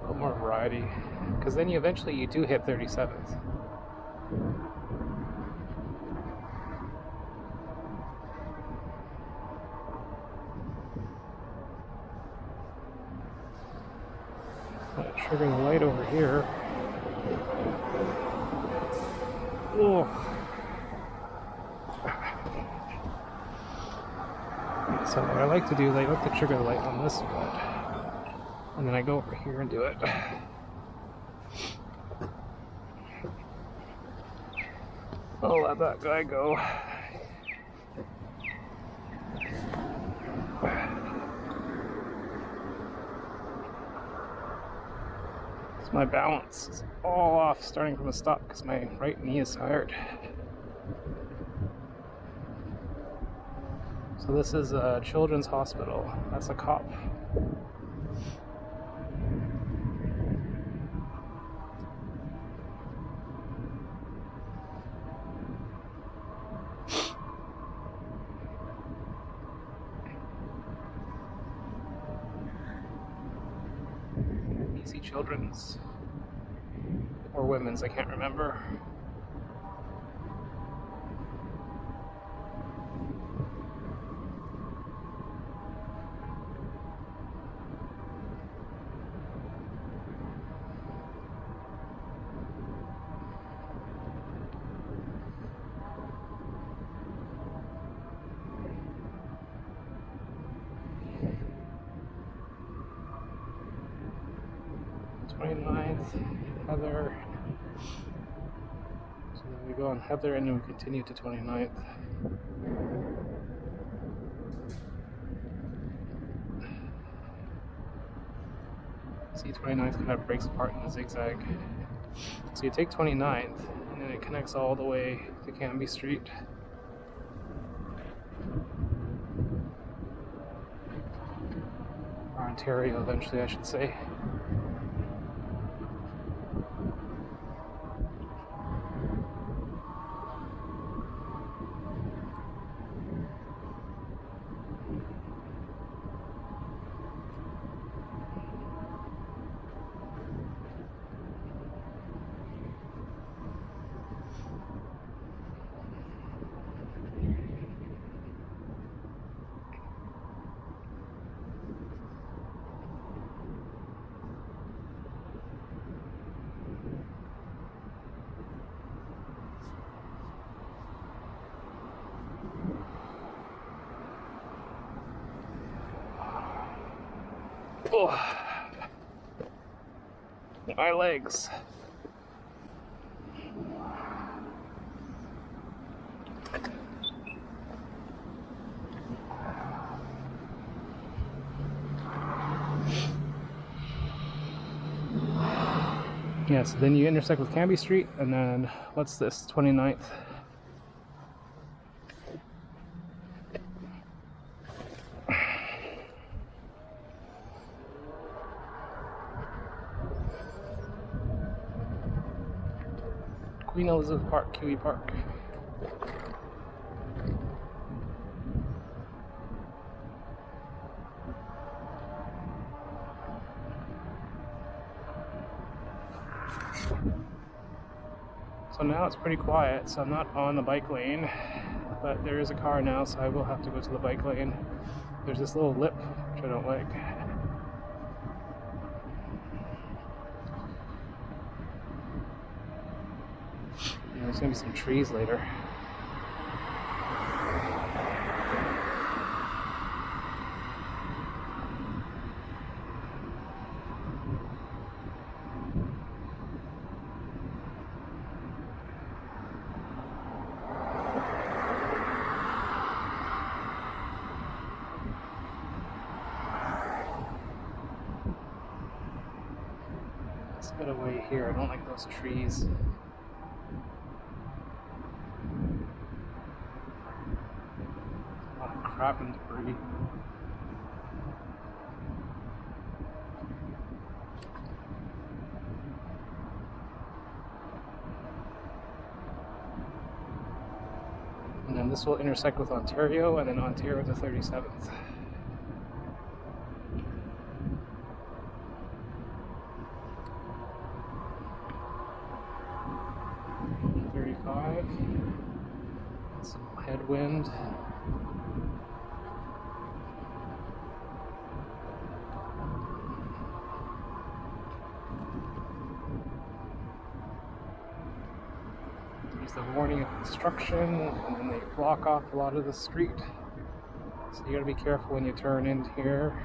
A little more variety. Because then you eventually do hit 37th. Triggering the light over here. Oh. So what I like to do is I like to trigger the light on this one, and then I go over here and do it. I'll let that guy go. My balance is all off starting from the stop because my right knee is tired. So this is a children's hospital. That's a cop. UBC Children's or women's, I can't remember. 29th, Heather. So then we go on Heather and then we continue to 29th. See, 29th kind of breaks apart in the zigzag. So you take 29th and then it connects all the way to Canby Street. Or Ontario eventually, I should say. Oh, my legs. Yeah, so then you intersect with Canby Street, and then what's this, 29th? Queen Elizabeth Park, QE Park. So now it's pretty quiet, so I'm not on the bike lane, but there is a car now, so I will have to go to the bike lane. There's this little lip, which I don't like. Yeah, there's gonna be some trees later. Let's get away here. I don't like those trees. A lot of crap and debris. And then this will intersect with Ontario, and then Ontario to 37th. 35. Some headwind. There's the warning of construction, and then they block off a lot of the street. So you gotta be careful when you turn in here.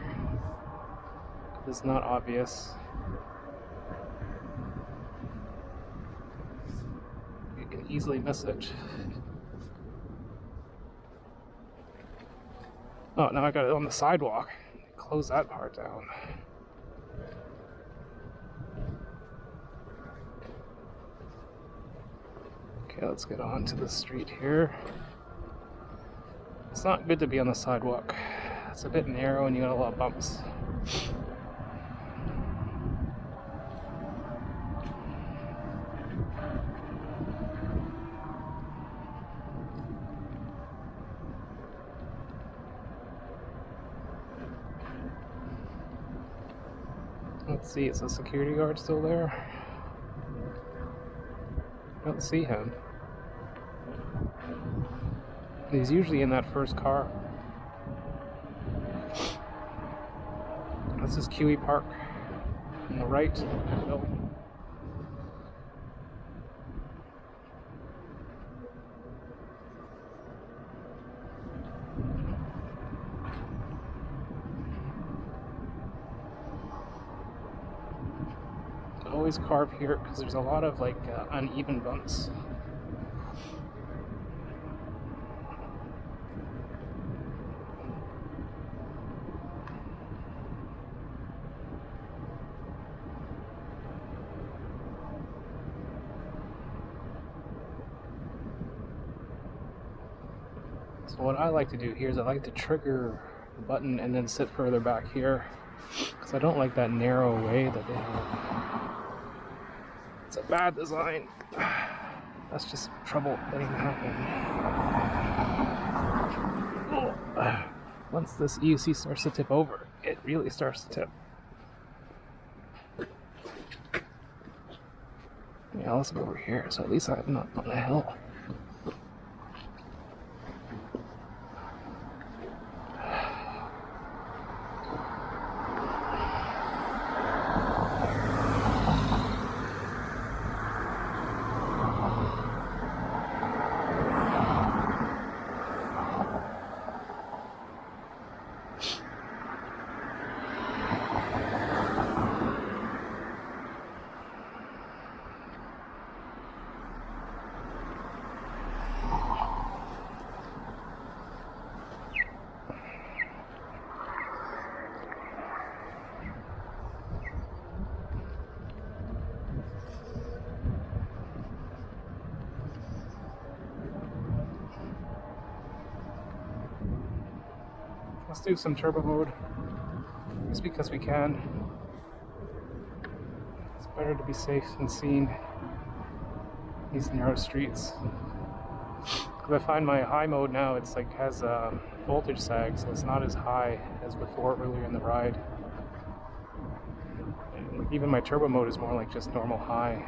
It's not obvious. You can easily miss it. Oh, now I got it on the sidewalk. Close that part down. Okay, let's get on to the street here. It's not good to be on the sidewalk. It's a bit narrow and you got a lot of bumps. Let's see, is the security guard still there? I don't see him. He's usually in that first car. This is QE Park on the right. always carve here because there's a lot of like uneven bumps. So what I like to do here is I like to trigger the button and then sit further back here because I don't like that narrow way that they have. It's a bad design. That's just trouble letting it happen. Once this EUC starts to tip over, it really starts to tip. Yeah, let's go over here so at least I'm not on a hill. Let's do some turbo mode, just because we can. It's better to be safe than seen these narrow streets. Because I find my high mode now, it's like has a voltage sag, so it's not as high as before earlier in the ride. And even my turbo mode is more like just normal high.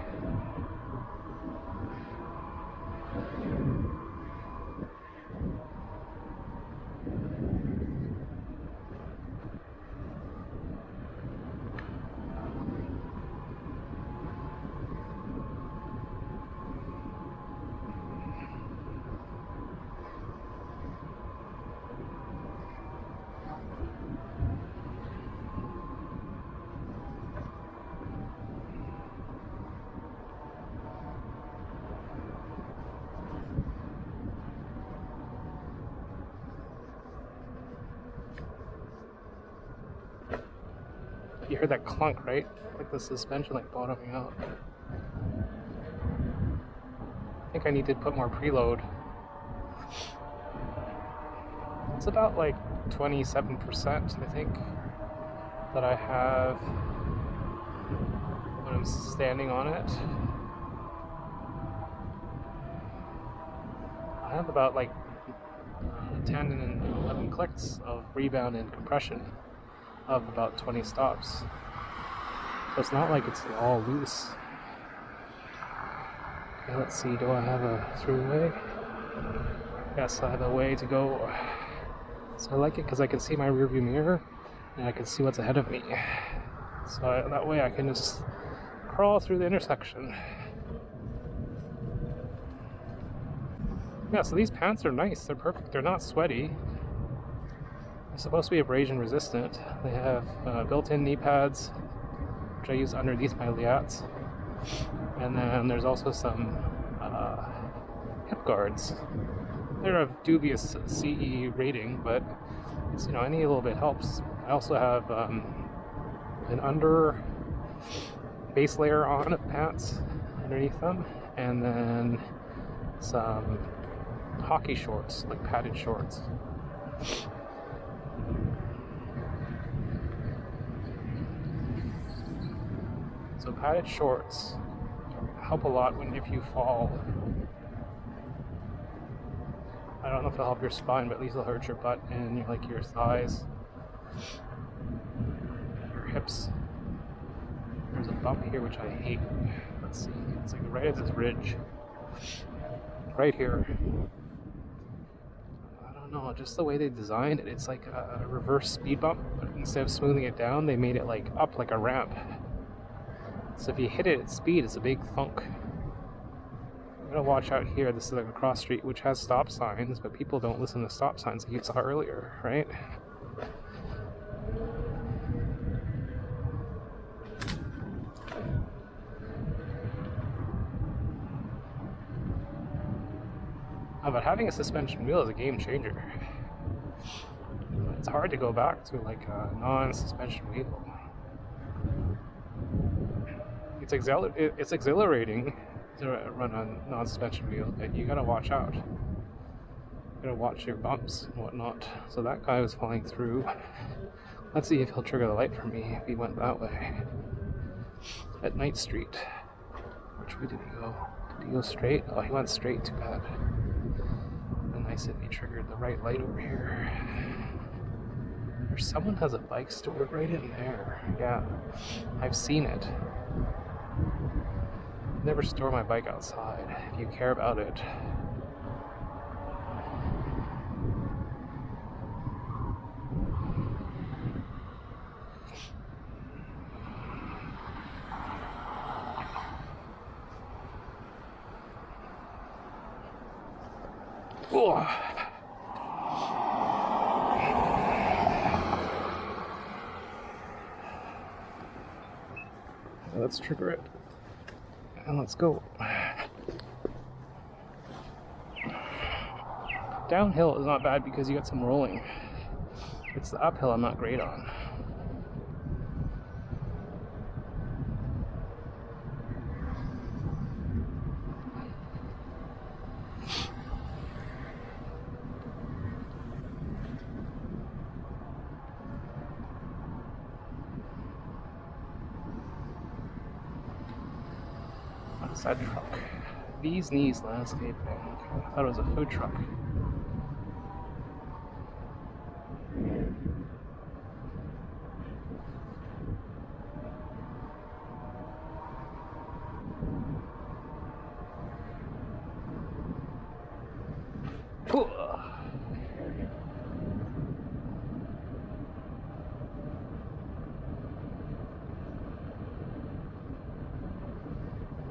You heard that clunk, right? Like the suspension like bottoming out. I think I need to put more preload. It's about like 27%, I think, that I have when I'm standing on it. I have about like 10 and 11 clicks of rebound and compression of about 20 stops. So it's not like it's all loose. Okay, let's see, do I have a throughway? Yes, I have a way to go. So I like it because I can see my rearview mirror and I can see what's ahead of me. So that way I can just crawl through the intersection. Yeah, so these pants are nice, they're perfect, they're not sweaty. They're supposed to be abrasion resistant. They have built-in knee pads, which I use underneath my liats. And then there's also some hip guards. They're of dubious CE rating, but it's, you know, any little bit helps. I also have an under base layer on of pants underneath them, and then some hockey shorts, like padded shorts. So padded shorts help a lot if you fall. I don't know if it'll help your spine, but at least it'll hurt your butt and your thighs, your hips. There's a bump here which I hate. Let's see, it's like right at this ridge, right here. I don't know, just the way they designed it. It's like a reverse speed bump, but instead of smoothing it down, they made it like up like a ramp. So if you hit it at speed, it's a big thunk. You gotta watch out here. This is like a cross street which has stop signs, but people don't listen to stop signs like you saw earlier, right? But having a suspension wheel is a game changer. It's hard to go back to like a non-suspension wheel. It's exhilarating to run on non-suspension wheel, but you gotta watch out. You gotta watch your bumps and whatnot. So that guy was falling through. Let's see if he'll trigger the light for me if he went that way. At Knight Street. Which way did he go? Did he go straight? Oh, he went straight, too bad. And nice if he triggered the right light over here. There's someone has a bike stored right in there. Yeah, I've seen it. Never store my bike outside if you care about it. Oh. Let's trigger it. And let's go. Downhill is not bad because you got some rolling. It's the uphill I'm not great on. Side truck. These Knees Landscaping. I thought it was a food truck.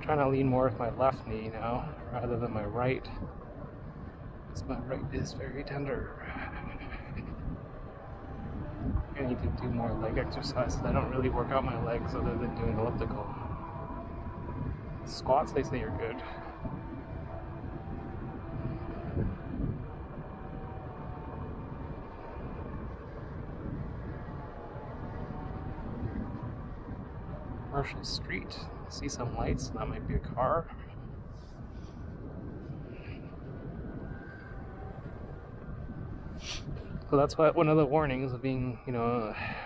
Trying to lean more with my left knee now rather than my right, because my right is very tender. I need to do more leg exercises. I don't really work out my legs other than doing elliptical. Squats, they say, are good. Commercial Street. See some lights. That might be a car. So that's what one of the warnings of being,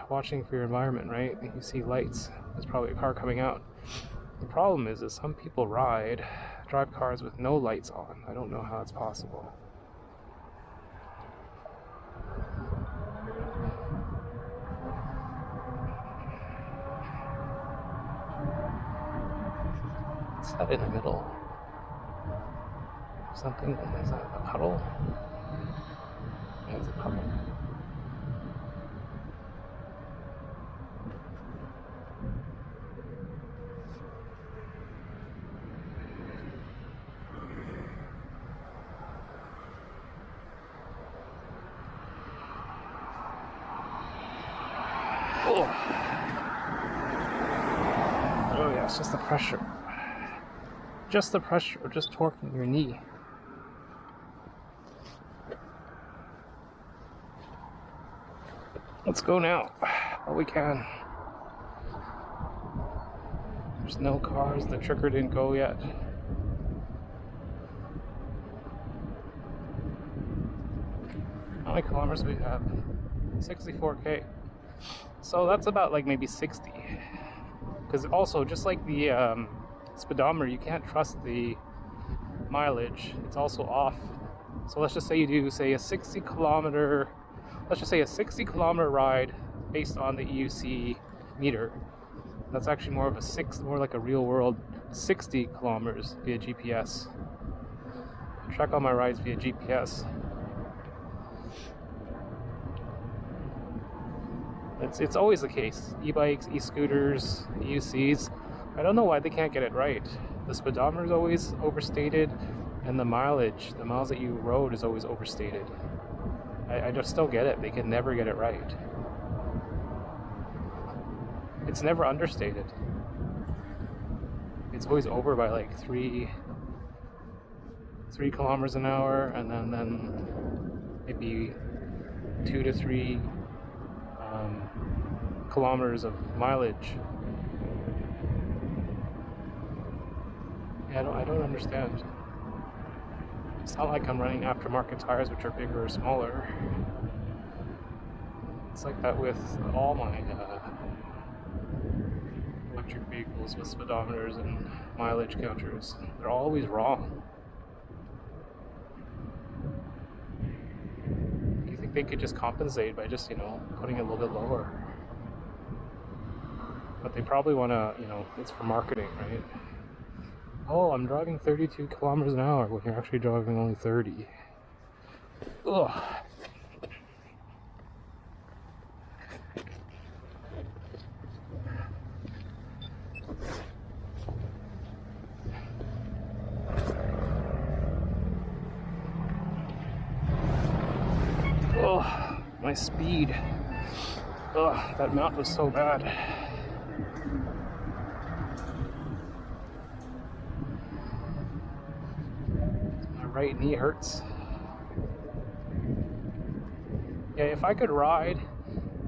watching for your environment, right? If you see lights, there's probably a car coming out. The problem is some people drive cars with no lights on. I don't know how it's possible. What's that in the middle? Something, is that a puddle? Yeah, it's a puddle. Oh yeah, it's just the pressure. Just the pressure of just torquing your knee. Let's go now. While we can. There's no cars. The trigger didn't go yet. How many kilometers do we have? 64k. So that's about like maybe 60. Because also, just like the speedometer, you can't trust the mileage. It's also off. So let's just say you do, say, a 60 kilometer ride based on the EUC meter. That's actually more like a real world 60 kilometers via GPS. I track all my rides via GPS. It's always the case. E-bikes, e-scooters, EUCs. I don't know why they can't get it right. The speedometer is always overstated, and the mileage, the miles that you rode, is always overstated. I just don't get it. They can never get it right. It's never understated. It's always over by like 3 3 kilometers an hour, and then maybe 2 to 3 kilometers of mileage. Yeah, I don't understand. It's not like I'm running aftermarket tires, which are bigger or smaller. It's like that with all my electric vehicles with speedometers and mileage counters. They're always wrong. You think they could just compensate by just, putting it a little bit lower? But they probably want to, it's for marketing, right? Oh, I'm driving 32 kilometers an hour when you're actually driving only 30. Ugh. Oh, my speed. Ugh, that mount was so bad. My right knee hurts. Yeah, if I could ride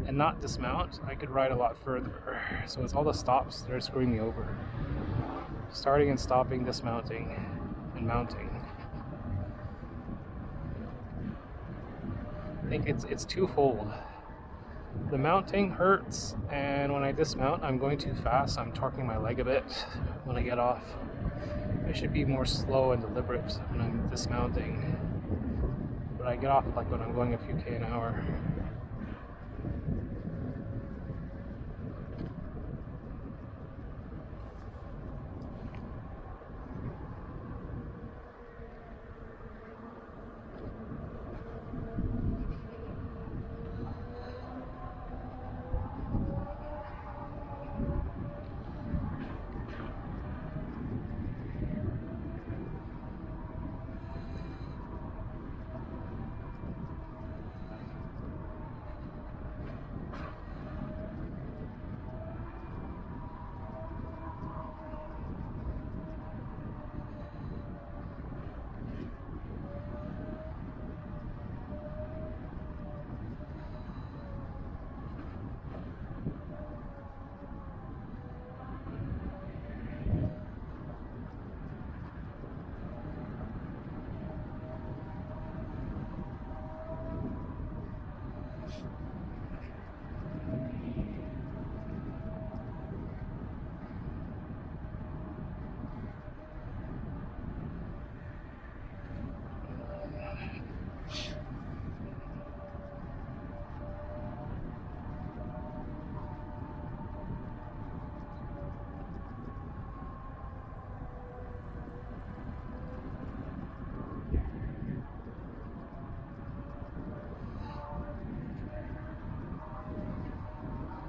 and not dismount, I could ride a lot further. So it's all the stops that are screwing me over. Starting and stopping, dismounting, and mounting. I think it's twofold. The mounting hurts, and when I dismount, I'm going too fast. I'm torquing my leg a bit when I get off. I should be more slow and deliberate when I'm dismounting. But I get off like when I'm going a few K an hour.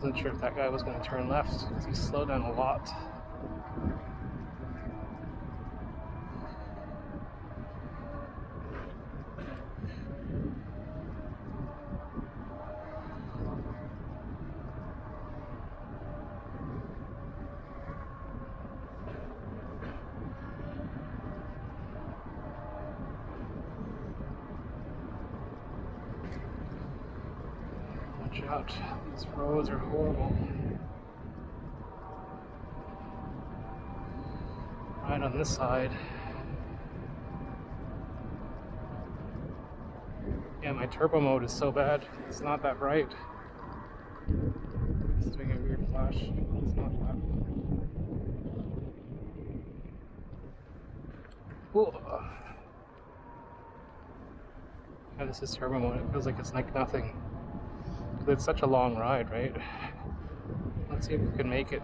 Wasn't sure if that guy was going to turn left because he slowed down a lot. Watch out, these roads are horrible. Right on this side. Yeah, my turbo mode is so bad, it's not that bright. It's doing a weird flash. It's not that. Ooh. Yeah, this is turbo mode. It feels like it's like nothing. It's such a long ride, right? Let's see if we can make it.